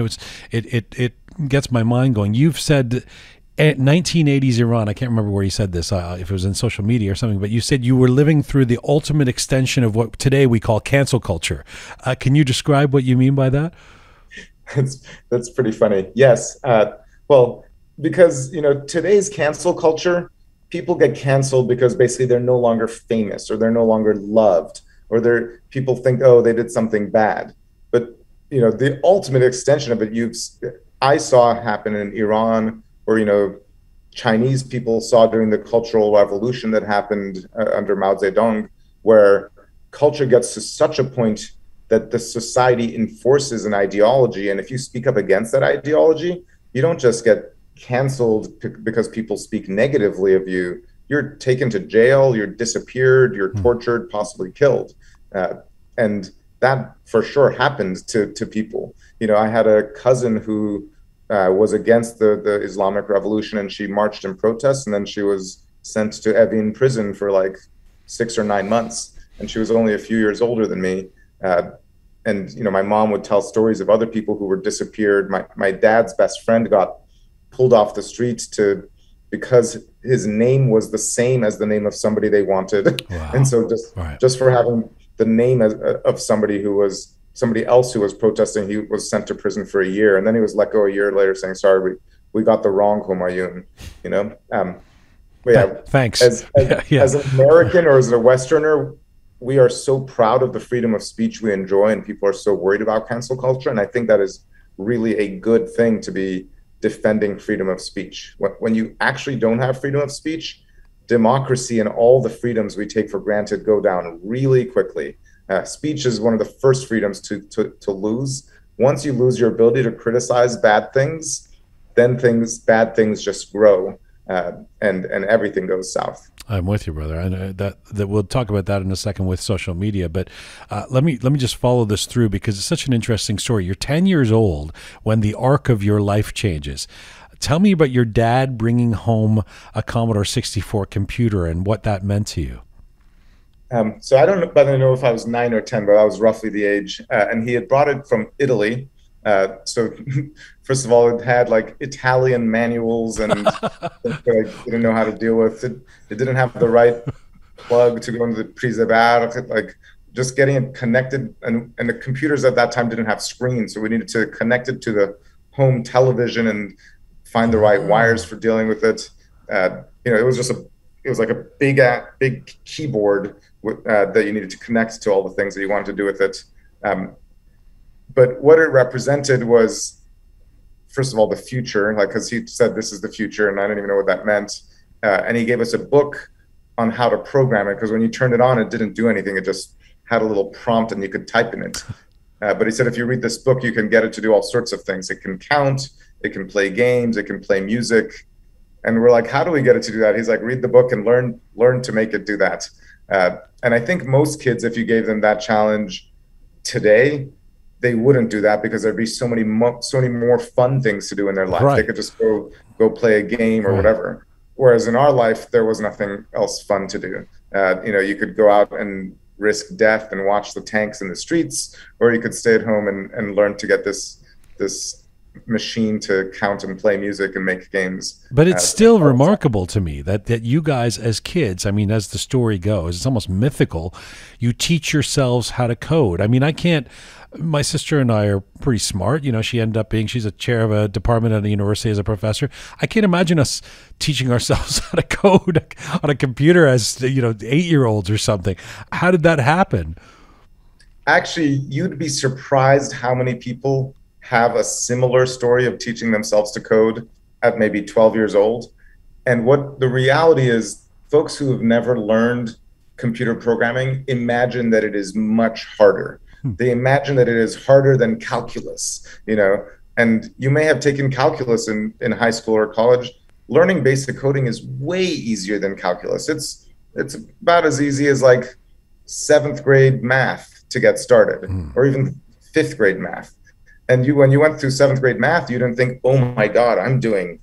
it gets my mind going. You've said 1980s Iran. I can't remember where you said this, if it was in social media or something, but you said you were living through the ultimate extension of what today we call cancel culture. Can you describe what you mean by that? That's pretty funny. Yes. Well, because, you know, today's cancel culture, people get canceled because basically they're no longer famous, or they're no longer loved, or people think, oh, they did something bad. But, you know, the ultimate extension of it, I saw happen in Iran, or, you know, Chinese people saw during the Cultural Revolution that happened under Mao Zedong, where culture gets to such a point that the society enforces an ideology. And if you speak up against that ideology, you don't just get canceled because people speak negatively of you. You're taken to jail, you're disappeared, you're tortured, possibly killed. And that for sure happened to people. You know, I had a cousin who was against the Islamic Revolution, and she marched in protest, and then she was sent to Evin prison for like 6 or 9 months. And she was only a few years older than me. And, you know, my mom would tell stories of other people who were disappeared. My dad's best friend got pulled off the streets because his name was the same as the name of somebody they wanted. Wow. And so just for having the name of somebody else who was protesting, he was sent to prison for a year. And then he was let go a year later saying, sorry, we got the wrong Humayun, you know? But yeah, Thanks. As an American or as a Westerner, we are so proud of the freedom of speech we enjoy, and people are so worried about cancel culture. And I think that is really a good thing to be defending freedom of speech. When you actually don't have freedom of speech, democracy and all the freedoms we take for granted go down really quickly. Speech is one of the first freedoms to lose. Once you lose your ability to criticize bad things, then bad things just grow. And everything goes south. I'm with you, brother. And that we'll talk about that in a second with social media. But let me just follow this through, because it's such an interesting story. You're 10 years old when the arc of your life changes. Tell me about your dad bringing home a Commodore 64 computer and what that meant to you. So I don't know if I was 9 or 10, but I was roughly the age. And he had brought it from Italy. So first of all, it had like Italian manuals and I didn't know how to deal with it. It didn't have the right plug to go into the preservar, like just getting it connected. And the computers at that time didn't have screens. So we needed to connect it to the home television and find the right wires for dealing with it. It was like a big keyboard that you needed to connect to all the things that you wanted to do with it. But what it represented was, first of all, the future, like, because he said this is the future, and I didn't even know what that meant. And he gave us a book on how to program it, because when you turned it on, it didn't do anything. It just had a little prompt and you could type in it. But he said, if you read this book, you can get it to do all sorts of things. It can count, it can play games, it can play music. And we're like, how do we get it to do that? He's like, read the book and learn to make it do that. And I think most kids, if you gave them that challenge today, they wouldn't do that, because there'd be so many more fun things to do in their life. Right. They could just go play a game or whatever. Whereas in our life, there was nothing else fun to do. You could go out and risk death and watch the tanks in the streets, or you could stay at home and learn to get this machine to count and play music and make games. But it's still remarkable to me that you guys as kids, I mean, as the story goes, it's almost mythical. You teach yourselves how to code. I mean, my sister and I are pretty smart. She ended up she's a chair of a department at the university as a professor. I can't imagine us teaching ourselves how to code on a computer as 8-year-olds or something. How did that happen? Actually, you'd be surprised how many people have a similar story of teaching themselves to code at maybe 12 years old. And what the reality is, folks who have never learned computer programming imagine that it is much harder. They imagine that it is harder than calculus, and you may have taken calculus in high school or college. Learning basic coding is way easier than calculus. It's about as easy as like 7th grade math to get started, or even 5th grade math. And when you went through 7th grade math, you didn't think, oh my God, I'm doing,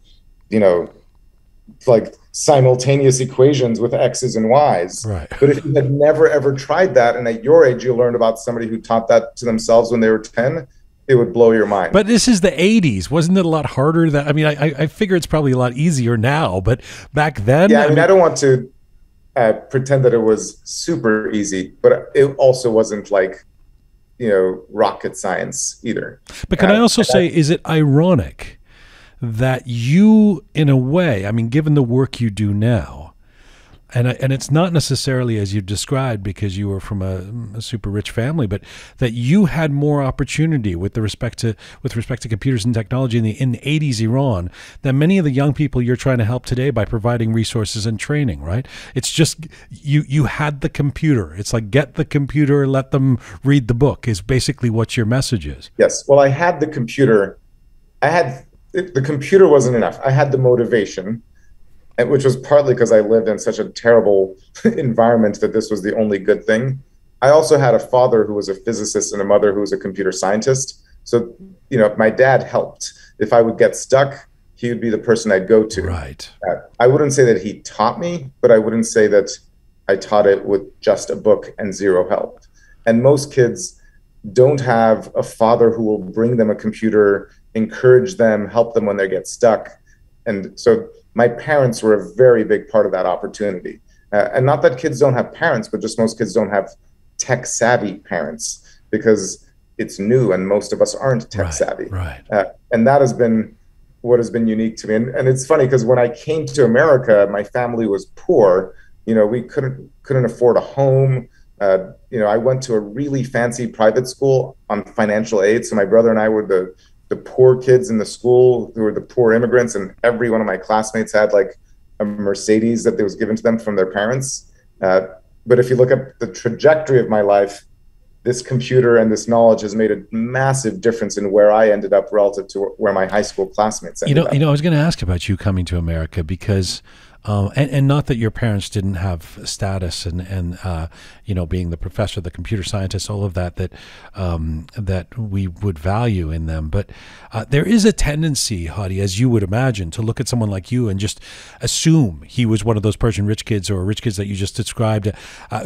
like simultaneous equations with X's and Y's. Right. But if you had never ever tried that, and at your age you learned about somebody who taught that to themselves when they were 10, it would blow your mind. But this is the 80s. Wasn't it a lot harder? I figure it's probably a lot easier now, but back then? Yeah, I don't want to pretend that it was super easy, but it also wasn't like, rocket science either. But can I also say, is it ironic that you, in a way, given the work you do now, and it's not necessarily as you described because you were from a super rich family, but that you had more opportunity with respect to computers and technology in the 80s Iran than many of the young people you're trying to help today by providing resources and training, right? It's just you had the computer. It's like, get the computer, let them read the book is basically what your message is. Yes. Well, I had the computer. The computer wasn't enough. I had the motivation, which was partly because I lived in such a terrible environment that this was the only good thing. I also had a father who was a physicist and a mother who was a computer scientist. So, my dad helped. If I would get stuck, he would be the person I'd go to. Right. I wouldn't say that he taught me, but I wouldn't say that I taught it with just a book and zero help. And most kids don't have a father who will bring them a computer, encourage them, help them when they get stuck. And so my parents were a very big part of that opportunity. And not that kids don't have parents, but just most kids don't have tech savvy parents, because it's new and most of us aren't tech savvy. Right. And that has been what has been unique to me. And it's funny because when I came to America, my family was poor. We couldn't afford a home. I went to a really fancy private school on financial aid. So my brother and I were the poor kids in the school who were the poor immigrants, and every one of my classmates had like a Mercedes that was given to them from their parents. But if you look at the trajectory of my life, this computer and this knowledge has made a massive difference in where I ended up relative to where my high school classmates ended up. I was going to ask about you coming to America because, and not that your parents didn't have status and being the professor, the computer scientist, all of that that we would value in them. But there is a tendency, Hadi, as you would imagine, to look at someone like you and just assume he was one of those Persian rich kids or rich kids that you just described,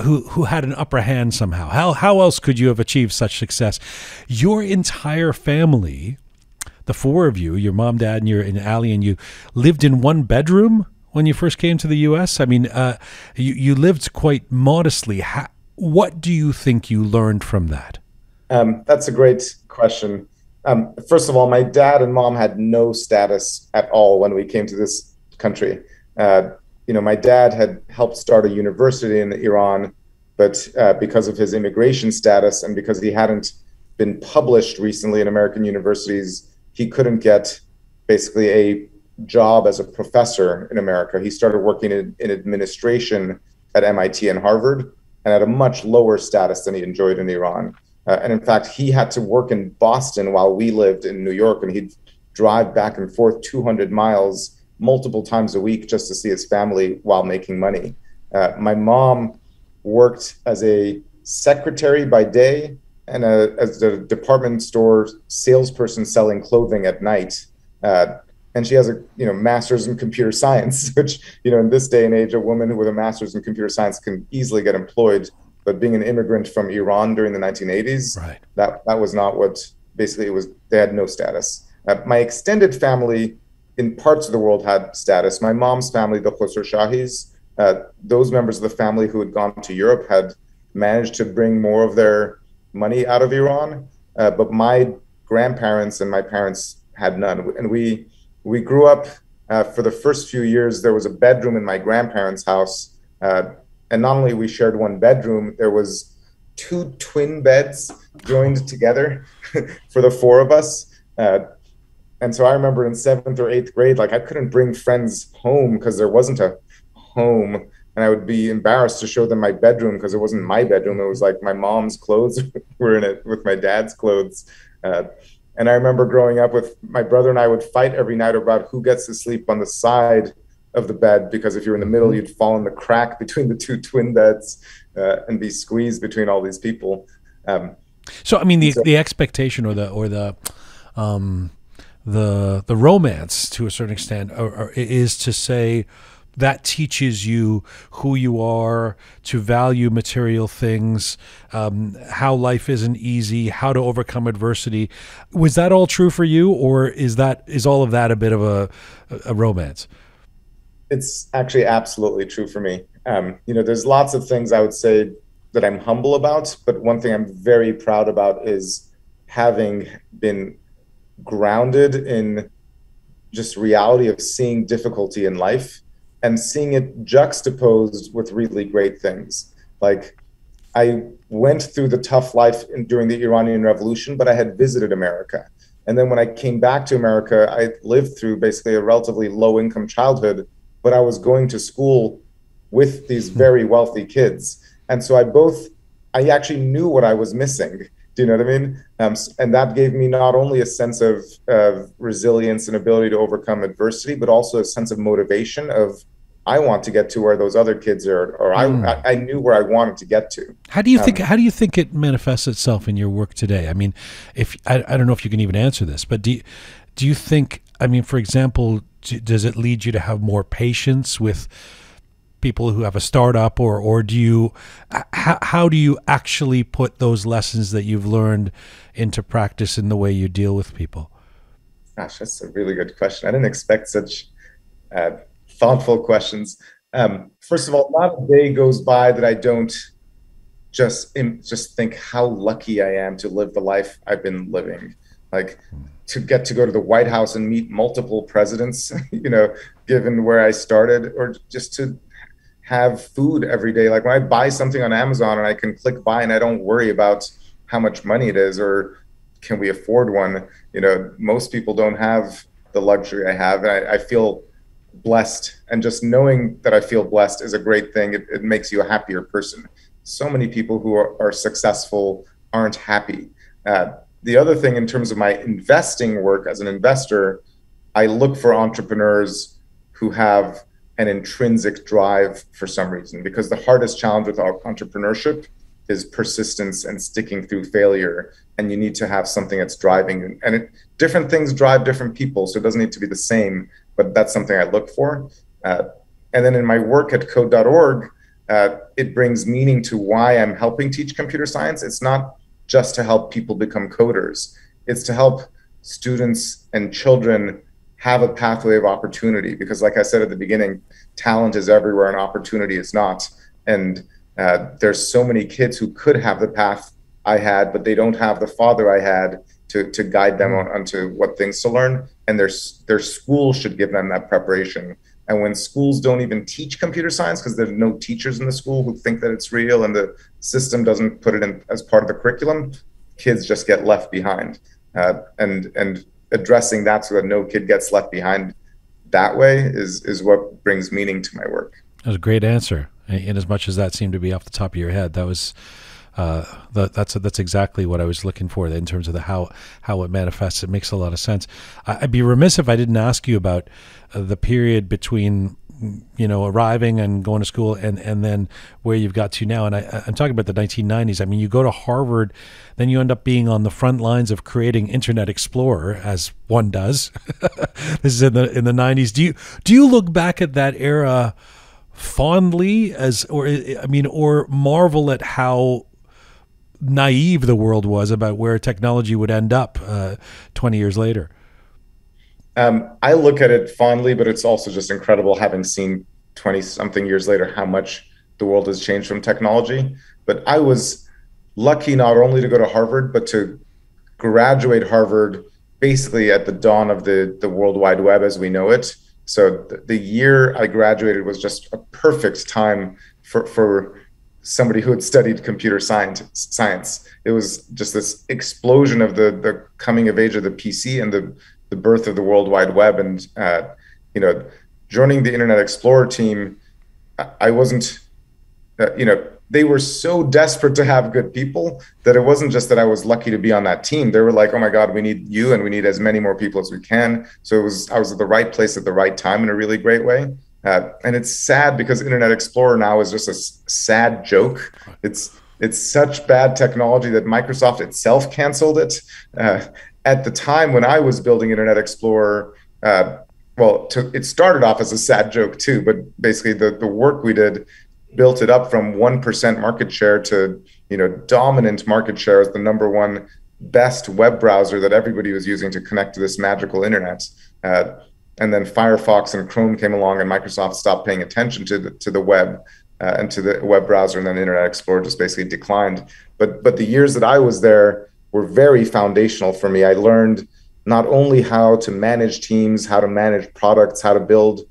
who had an upper hand somehow. How else could you have achieved such success? Your entire family, the four of you, your mom, dad, and Ali, and you lived in one bedroom when you first came to the U.S.? I mean, you lived quite modestly. What do you think you learned from that? That's a great question. First of all, my dad and mom had no status at all when we came to this country. My dad had helped start a university in Iran, but because of his immigration status and because he hadn't been published recently in American universities, he couldn't get basically a job as a professor in America. He started working in administration at MIT and Harvard, and at a much lower status than he enjoyed in Iran. And in fact, he had to work in Boston while we lived in New York, and he'd drive back and forth 200 miles multiple times a week just to see his family while making money. My mom worked as a secretary by day and as a department store salesperson selling clothing at night. And she has a master's in computer science, which in this day and age, a woman with a master's in computer science can easily get employed. But being an immigrant from Iran during the 1980s, right, that was not what basically it was. They had no status. My extended family in parts of the world had status. My mom's family, the Khosrow Shahis, those members of the family who had gone to Europe had managed to bring more of their money out of Iran. But my grandparents and my parents had none. And we grew up, for the first few years, there was a bedroom in my grandparents' house. And not only we shared one bedroom, there was 2 twin beds joined together for the 4 of us. And so I remember in 7th or 8th grade, like I couldn't bring friends home because there wasn't a home. And I would be embarrassed to show them my bedroom because it wasn't my bedroom. It was like my mom's clothes were in it with my dad's clothes. And I remember growing up with my brother and I would fight every night about who gets to sleep on the side of the bed, because if you're in the middle, you'd fall in the crack between the 2 twin beds and be squeezed between all these people. So, I mean, the expectation or the romance to a certain extent is to say that teaches you who you are, to value material things, how life isn't easy, how to overcome adversity. Was that all true for you, or is all of that a bit of a romance? It's actually absolutely true for me. There's lots of things I would say that I'm humble about, but one thing I'm very proud about is having been grounded in just reality of seeing difficulty in life and seeing it juxtaposed with really great things. Like, I went through the tough life during the Iranian Revolution, but I had visited America. And then when I came back to America, I lived through basically a relatively low-income childhood, but I was going to school with these very wealthy kids. And so I actually knew what I was missing. Do you know what I mean? And that gave me not only a sense of resilience and ability to overcome adversity, but also a sense of motivation of, I want to get to where those other kids are, or I knew where I wanted to get to. How do you think it manifests itself in your work today? I mean, if I don't know if you can even answer this, but do you think, I mean, for example, does it lead you to have more patience with people who have a startup, or do you, how do you actually put those lessons that you've learned into practice in the way you deal with people? Gosh, that's a really good question. I didn't expect such thoughtful questions. First of all, not a day goes by that I don't just think how lucky I am to live the life I've been living. Like, to get to go to the White House and meet multiple presidents, given where I started, or just to have food every day. Like when I buy something on Amazon and I can click buy and I don't worry about how much money it is or can we afford one. Most people don't have the luxury I have. And I feel blessed. And just knowing that I feel blessed is a great thing. It makes you a happier person. So many people who are successful aren't happy. The other thing in terms of my investing work as an investor, I look for entrepreneurs who have an intrinsic drive for some reason, because the hardest challenge with entrepreneurship is persistence and sticking through failure. And you need to have something that's driving. And different things drive different people, so it doesn't need to be the same, but that's something I look for. And then in my work at code.org, it brings meaning to why I'm helping teach computer science. It's not just to help people become coders. It's to help students and children have a pathway of opportunity, because like I said at the beginning, talent is everywhere and opportunity is not. And there's so many kids who could have the path I had, but they don't have the father I had to guide them onto what things to learn. And their school should give them that preparation. And when schools don't even teach computer science because there's no teachers in the school who think that it's real and the system doesn't put it in as part of the curriculum, kids just get left behind. And addressing that so that no kid gets left behind that way is what brings meaning to my work. That was a great answer. In as much as that seemed to be off the top of your head, that was that's exactly what I was looking for in terms of how it manifests. It makes a lot of sense. I'd be remiss if I didn't ask you about the period between arriving and going to school and then where you've got to now. And I'm talking about the 1990s. I mean, you go to Harvard, then you end up being on the front lines of creating Internet Explorer, as one does. This is in the 90s. Do you look back at that era fondly or marvel at how naive the world was about where technology would end up 20 years later? I look at it fondly, but it's also just incredible having seen 20 something years later how much the world has changed from technology. But I was lucky not only to go to Harvard, but to graduate Harvard basically at the dawn of the World Wide Web as we know it. So the year I graduated was just a perfect time for somebody who had studied computer science. It was just this explosion of the coming of age of the PC and the birth of the World Wide Web. And, joining the Internet Explorer team, I wasn't, they were so desperate to have good people that it wasn't just that I was lucky to be on that team. They were like, oh my God, we need you and we need as many more people as we can. So I was at the right place at the right time in a really great way. And it's sad because Internet Explorer now is just a sad joke. It's such bad technology that Microsoft itself canceled it. At the time when I was building Internet Explorer, it started off as a sad joke too, but basically the work we did built it up from 1% market share to, dominant market share as the number one best web browser that everybody was using to connect to this magical internet. And then Firefox and Chrome came along and Microsoft stopped paying attention to the web and to the web browser, and then Internet Explorer just basically declined. But the years that I was there were very foundational for me. I learned not only how to manage teams, how to manage products, how to build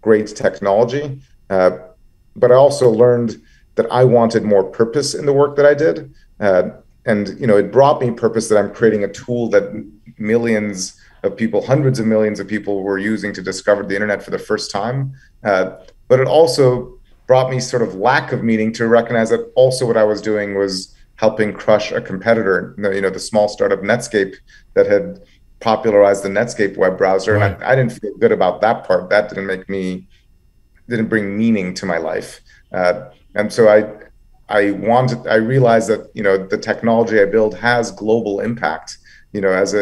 great technology, but I also learned that I wanted more purpose in the work that I did. And it brought me purpose that I'm creating a tool that millions of people, hundreds of millions of people were using to discover the internet for the first time. But it also brought me sort of lack of meaning to recognize that also what I was doing was helping crush a competitor, the small startup Netscape that had popularized the Netscape web browser. Right. And I didn't feel good about that part. That didn't bring meaning to my life. And so I realized that, the technology I build has global impact. As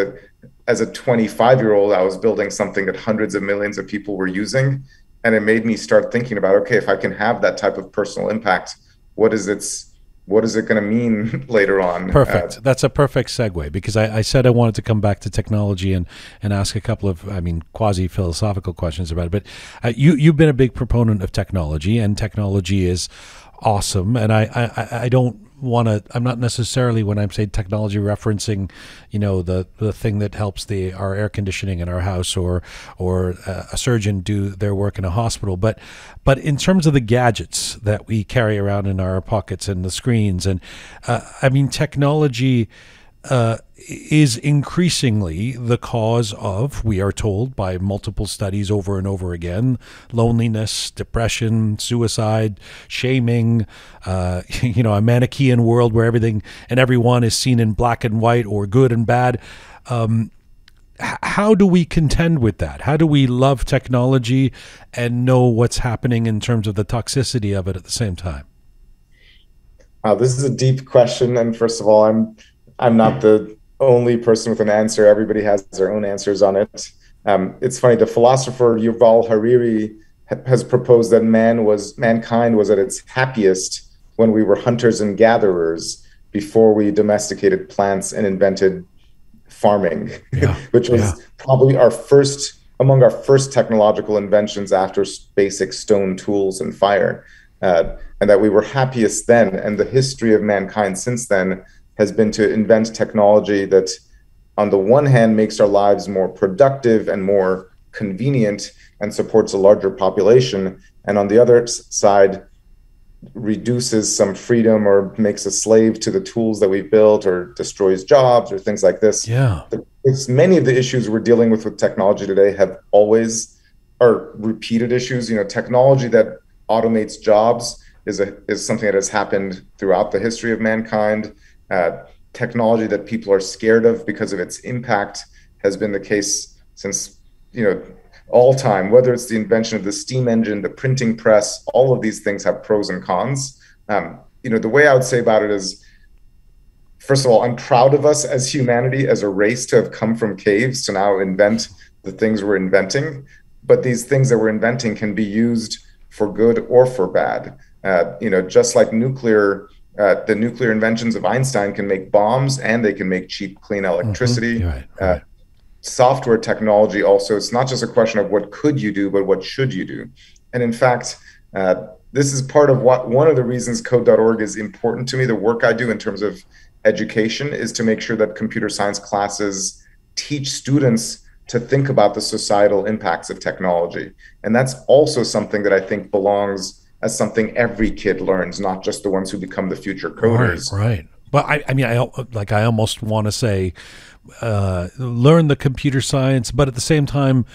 a 25-year-old, I was building something that hundreds of millions of people were using. And it made me start thinking about, okay, if I can have that type of personal impact, what is it going to mean later on? Perfect. That's a perfect segue, because I said I wanted to come back to technology and ask a couple of, quasi-philosophical questions about it. But you've been a big proponent of technology, and technology is awesome. And I don't want to, I'm not necessarily, when I'm saying technology, referencing, the thing that helps our air conditioning in our house, or a surgeon do their work in a hospital. But in terms of the gadgets that we carry around in our pockets and the screens, and technology is increasingly the cause of, we are told by multiple studies over and over again, loneliness, depression, suicide, shaming, a Manichaean world where everything and everyone is seen in black and white or good and bad. How do we contend with that? How do we love technology and know what's happening in terms of the toxicity of it at the same time? Wow, this is a deep question. And first of all, I'm not the only person with an answer. Everybody has their own answers on it. It's funny, the philosopher Yuval Harari has proposed that mankind was at its happiest when we were hunters and gatherers before we domesticated plants and invented farming, which was probably among our first technological inventions after basic stone tools and fire, and that we were happiest then. And the history of mankind since then has been to invent technology that, on the one hand, makes our lives more productive and more convenient and supports a larger population, and on the other side, reduces some freedom or makes us slave to the tools that we've built, or destroys jobs or things like this. Many of the issues we're dealing with technology today are repeated issues. Technology that automates jobs is something that has happened throughout the history of mankind. Technology that people are scared of because of its impact has been the case since all time. Whether it's the invention of the steam engine, the printing press, all of these things have pros and cons. The way I would say about it is, first of all, I'm proud of us as humanity, as a race, to have come from caves to now invent the things we're inventing. But these things that we're inventing can be used for good or for bad. Just like the nuclear inventions of Einstein can make bombs, and they can make cheap, clean electricity. Right. Software technology also, it's not just a question of what could you do, but what should you do. And in fact, this is part of one of the reasons code.org is important to me. The work I do in terms of education is to make sure that computer science classes teach students to think about the societal impacts of technology. And that's also something that I think belongs as something every kid learns, not just the ones who become the future coders. Right. But I almost want to say, learn the computer science, but at the same time,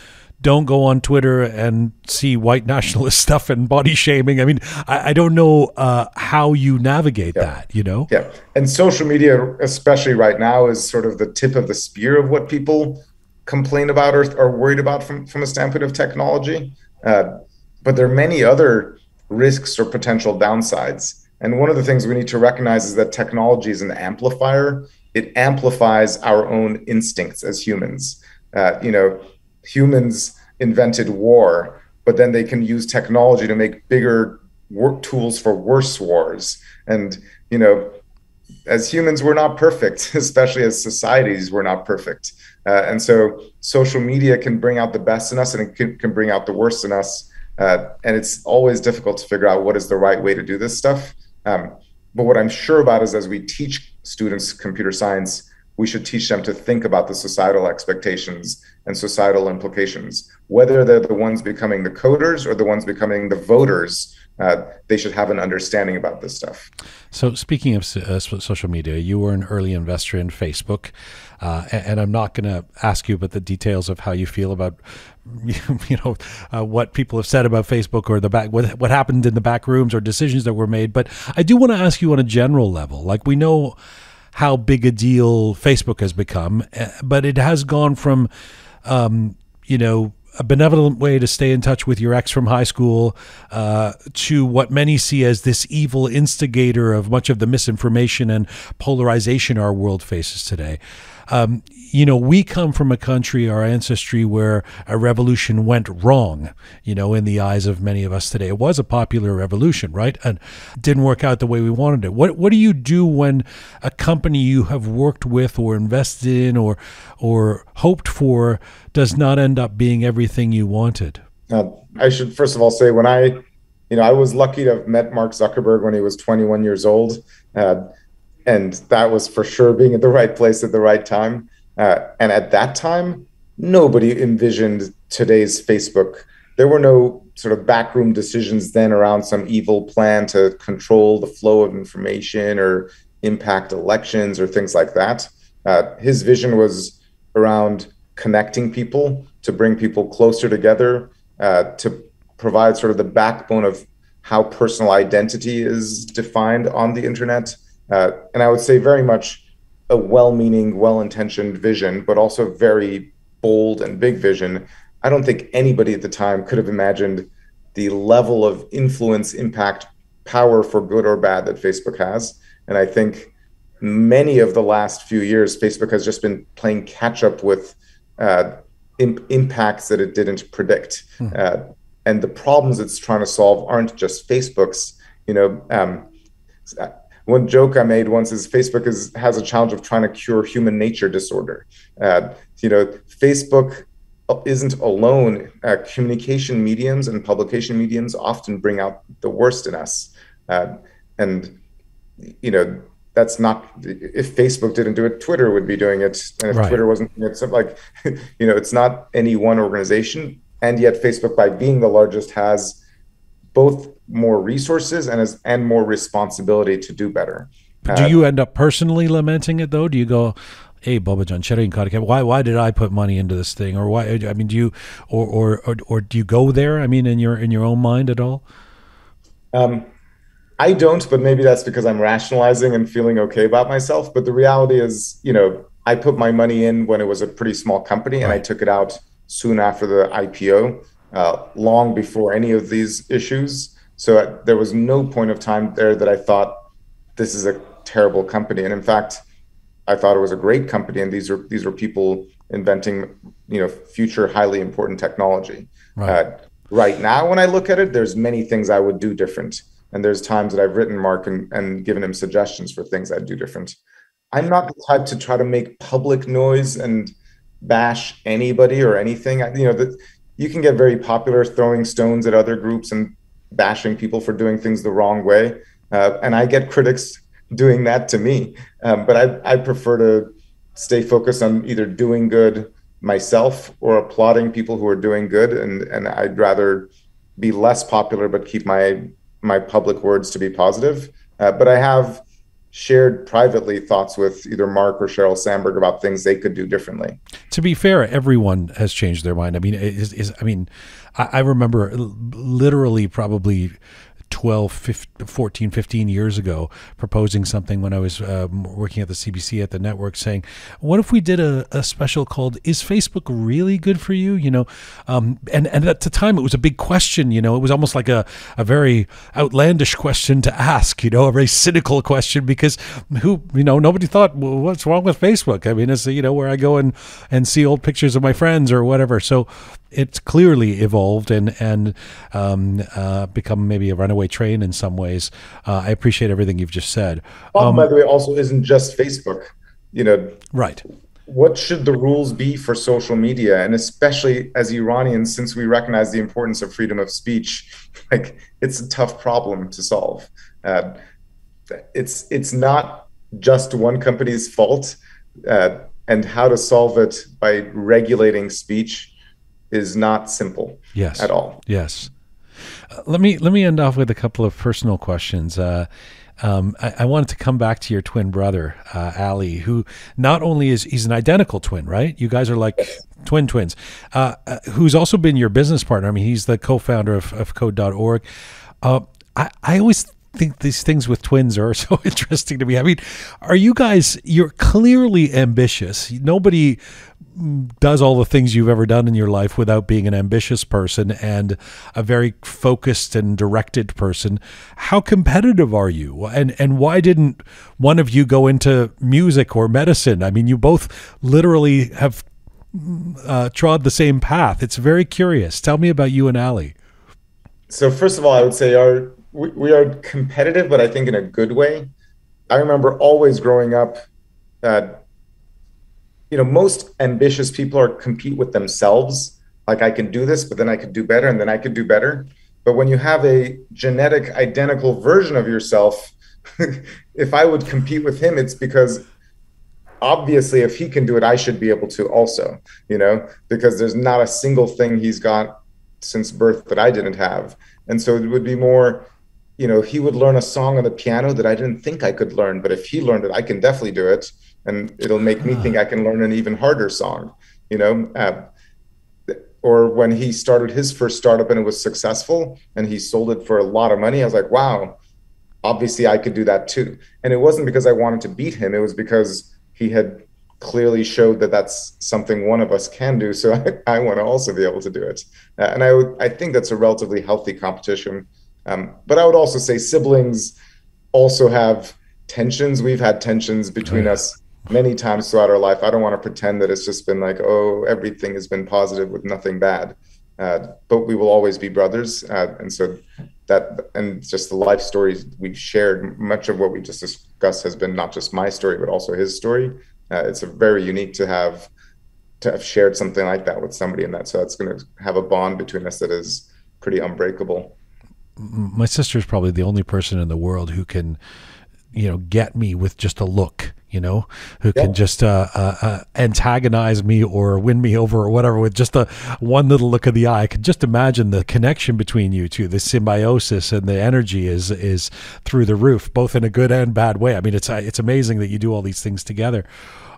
don't go on Twitter and see white nationalist stuff and body shaming. I don't know how you navigate that, Yeah. And social media, especially right now, is sort of the tip of the spear of what people complain about or are worried about from a standpoint of technology. But there are many other risks or potential downsides. And one of the things we need to recognize is that technology is an amplifier. It amplifies our own instincts as humans. Humans invented war, but then they can use technology to make bigger tools for worse wars. And, as humans, we're not perfect, especially as societies, we're not perfect. And so social media can bring out the best in us, and it can bring out the worst in us. And it's always difficult to figure out what is the right way to do this stuff. But what I'm sure about is, as we teach students computer science, we should teach them to think about the societal expectations and societal implications. Whether they're the ones becoming the coders or the ones becoming the voters, they should have an understanding about this stuff. So speaking of social media, you were an early investor in Facebook, and I'm not going to ask you about the details of how you feel about what people have said about Facebook, or what happened in the back rooms, or decisions that were made. But I do want to ask you on a general level. Like, we know how big a deal Facebook has become, but it has gone from a benevolent way to stay in touch with your ex from high school, to what many see as this evil instigator of much of the misinformation and polarization our world faces today. We come from a country, our ancestry, where a revolution went wrong, in the eyes of many of us today. It was a popular revolution, right? And didn't work out the way we wanted it. What do you do when a company you have worked with or invested in or hoped for does not end up being everything you wanted? I should first of all say, when I I was lucky to have met Mark Zuckerberg when he was 21 years old. And that was for sure being at the right place at the right time. And at that time, nobody envisioned today's Facebook. There were no sort of backroom decisions then around some evil plan to control the flow of information or impact elections or things like that. His vision was around connecting people, to bring people closer together, to provide sort of the backbone of how personal identity is defined on the internet. And I would say very much a well-meaning, well-intentioned vision, but also very bold and big vision. I don't think anybody at the time could have imagined the level of influence, impact, power for good or bad that Facebook has. And I think many of the last few years, Facebook has just been playing catch up with impacts that it didn't predict. And the problems it's trying to solve aren't just Facebook's. One joke I made once is Facebook has a challenge of trying to cure human nature disorder. Facebook isn't alone. Communication mediums and publication mediums often bring out the worst in us. That's not, if Facebook didn't do it, Twitter would be doing it. And if right. Twitter wasn't doing it, so it's not any one organization. And yet Facebook, by being the largest, has both more resources and more responsibility to do better. Do you end up personally lamenting it though? Do you go, hey, Baba John, why did I put money into this thing? Or why? I mean, do you or do you go there? I mean, in your own mind at all? I don't, but maybe that's because I'm rationalizing and feeling okay about myself. But the reality is, I put my money in when it was a pretty small company, and I took it out soon after the IPO, long before any of these issues. So there was no point of time there that I thought this is a terrible company. And in fact, I thought it was a great company. And these were people inventing, future highly important technology. Right now, when I look at it, there's many things I would do different. And there's times that I've written Mark and given him suggestions for things I'd do different. I'm not the type to try to make public noise and bash anybody or anything. You can get very popular throwing stones at other groups and bashing people for doing things the wrong way. And I get critics doing that to me. But I prefer to stay focused on either doing good myself or applauding people who are doing good. And I'd rather be less popular, but keep my public words to be positive. But I have shared privately thoughts with either Mark or Sheryl Sandberg about things they could do differently. To be fair, everyone has changed their mind. I mean, I remember literally probably 15 years ago, proposing something when I was working at the CBC at the network, saying, what if we did a special called, is Facebook really good for you? And at the time it was a big question, it was almost like a very outlandish question to ask, a very cynical question, because nobody thought, well, what's wrong with Facebook? I mean, it's, where I go and see old pictures of my friends or whatever. So it's clearly evolved and become maybe a runaway train in some ways. I appreciate everything you've just said. By the way, also isn't just Facebook. Right. What should the rules be for social media? And especially as Iranians, since we recognize the importance of freedom of speech, it's a tough problem to solve. It's not just one company's fault, and how to solve it by regulating speech is not simple at all. Yes. Let me end off with a couple of personal questions. I wanted to come back to your twin brother, Ali, who not only he's an identical twin, right? You guys are like twins, who's also been your business partner. I mean, he's the co-founder of code.org. I always think these things with twins are so interesting to me. I mean, you're clearly ambitious. Nobody does all the things you've ever done in your life without being an ambitious person and a very focused and directed person. How competitive are you? And why didn't one of you go into music or medicine? I mean, you both literally have trod the same path. It's very curious. Tell me about you and Ali. So first of all, I would say we are competitive, but I think in a good way. I remember always growing up, most ambitious people compete with themselves. Like, I can do this, but then I could do better, and then I could do better. But when you have a genetic identical version of yourself, if I would compete with him, it's because obviously if he can do it, I should be able to also, because there's not a single thing he's got since birth that I didn't have. And so it would be more, he would learn a song on the piano that I didn't think I could learn, but if he learned it, I can definitely do it. And it'll make me think I can learn an even harder song, or when he started his first startup and it was successful and he sold it for a lot of money, I was like, wow, obviously I could do that too. And it wasn't because I wanted to beat him. It was because he had clearly showed that that's something one of us can do. So I want to also be able to do it. And I think that's a relatively healthy competition. But I would also say siblings also have tensions. We've had tensions between us many times throughout our life. I don't want to pretend that it's just been like, oh, everything has been positive with nothing bad. But we will always be brothers. And so and just the life stories we've shared, much of what we just discussed has been not just my story, but also his story. It's very unique to have shared something like that with somebody in that. So it's going to have a bond between us that is pretty unbreakable. My sister is probably the only person in the world who can, get me with just a look, who can just antagonize me or win me over or whatever with just one little look of the eye. I could just imagine the connection between you two, the symbiosis and the energy is through the roof, both in a good and bad way. I mean, it's amazing that you do all these things together.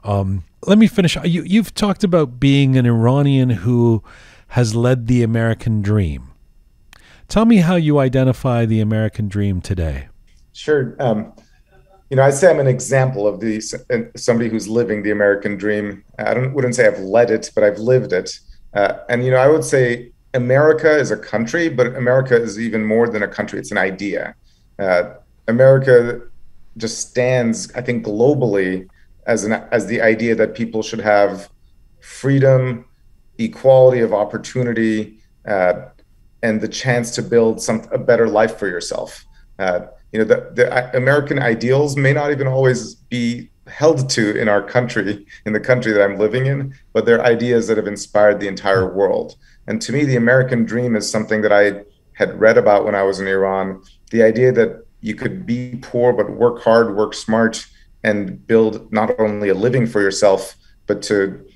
Let me finish. You've talked about being an Iranian who has led the American dream. Tell me how you identify the American dream today. Sure. I say I'm an example of somebody who's living the American dream. Wouldn't say I've led it, but I've lived it. And I would say America is a country, but America is even more than a country. It's an idea. America just stands, I think, globally as the idea that people should have freedom, equality of opportunity, and the chance to build a better life for yourself. The American ideals may not even always be held to in our country, in the country that I'm living in, but they're ideas that have inspired the entire world. And to me, the American dream is something that I had read about when I was in Iran. The idea that you could be poor, but work hard, work smart, and build not only a living for yourself, but to,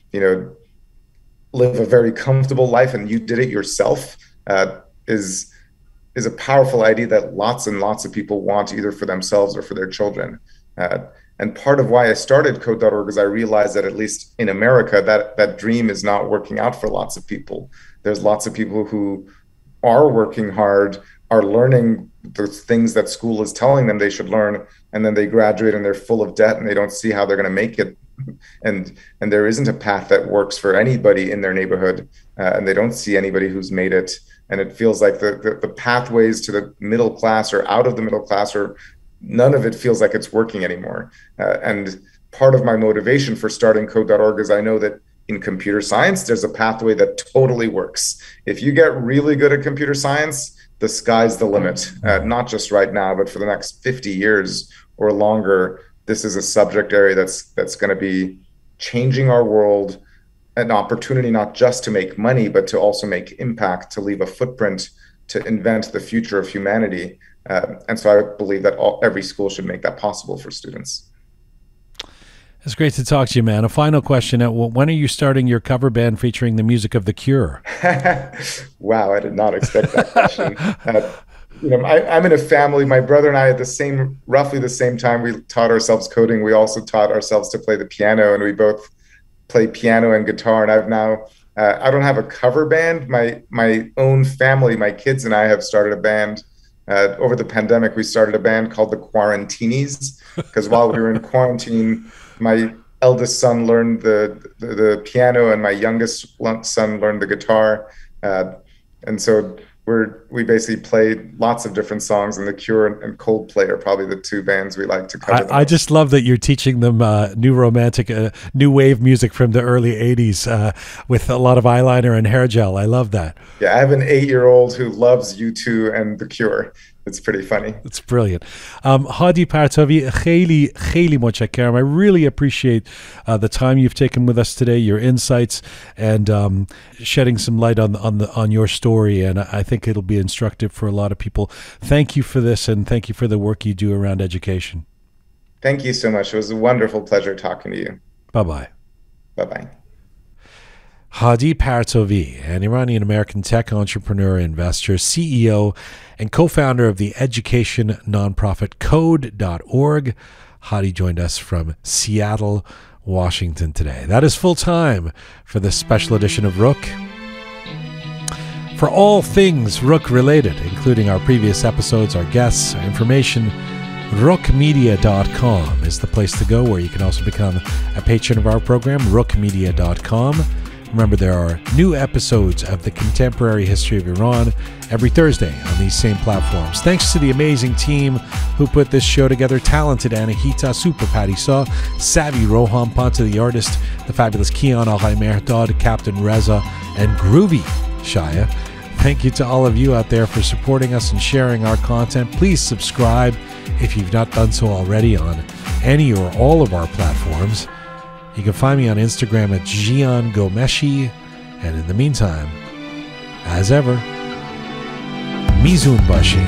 live a very comfortable life, and you did it yourself, is a powerful idea that lots and lots of people want, either for themselves or for their children. And part of why I started Code.org is I realized that at least in America, that dream is not working out for lots of people. There's lots of people who are working hard, are learning the things that school is telling them they should learn, and then they graduate and they're full of debt and they don't see how they're going to make it. And there isn't a path that works for anybody in their neighborhood, and they don't see anybody who's made it. And it feels like the pathways to the middle class or out of the middle class, or none of it feels like it's working anymore. And part of my motivation for starting Code.org is I know that in computer science, there's a pathway that totally works. If you get really good at computer science, the sky's the limit, not just right now, but for the next 50 years or longer. This is a subject area that's going to be changing our world, an opportunity not just to make money, but to also make impact, to leave a footprint, to invent the future of humanity. And so I believe that every school should make that possible for students. It's great to talk to you, man. A final question. When are you starting your cover band featuring the music of The Cure? Wow, I did not expect that question. I'm in a family. My brother and I at roughly the same time, we taught ourselves coding. We also taught ourselves to play the piano, and we both play piano and guitar. And I've now, I don't have a cover band. My own family, my kids and I have started a band. Over the pandemic, we started a band called the Quarantinis, because while we were in quarantine, my eldest son learned the piano and my youngest son learned the guitar. And so we basically played lots of different songs, and The Cure and Coldplay are probably the two bands we like to cover. I just love that you're teaching them new romantic, new wave music from the early 80s with a lot of eyeliner and hair gel. I love that. Yeah, I have an 8-year-old who loves U2 and The Cure. It's pretty funny. It's brilliant. Hadi Partovi, خیلی متشکرم. I really appreciate the time you've taken with us today, your insights, and shedding some light on your story. And I think it'll be instructive for a lot of people. Thank you for this, and thank you for the work you do around education. Thank you so much. It was a wonderful pleasure talking to you. Bye-bye. Bye-bye. Hadi Partovi, an Iranian-American tech entrepreneur, investor, CEO, and co-founder of the education nonprofit Code.org. Hadi joined us from Seattle, Washington today. That is full time for this special edition of Roqe. For all things Roqe related, including our previous episodes, our guests, our information, roqemedia.com is the place to go, where you can also become a patron of our program, roqemedia.com. Remember, there are new episodes of The Contemporary History of Iran every Thursday on these same platforms. Thanks to the amazing team who put this show together: talented Anahita, Super Patty Saw, savvy Rohan Panta, the artist, the fabulous Kian Al-Haimerdad, Captain Reza, and Groovy Shaya. Thank you to all of you out there for supporting us and sharing our content. Please subscribe if you've not done so already on any or all of our platforms. You can find me on Instagram at Jian Ghomeshi. And in the meantime, as ever, Mizun Bashi.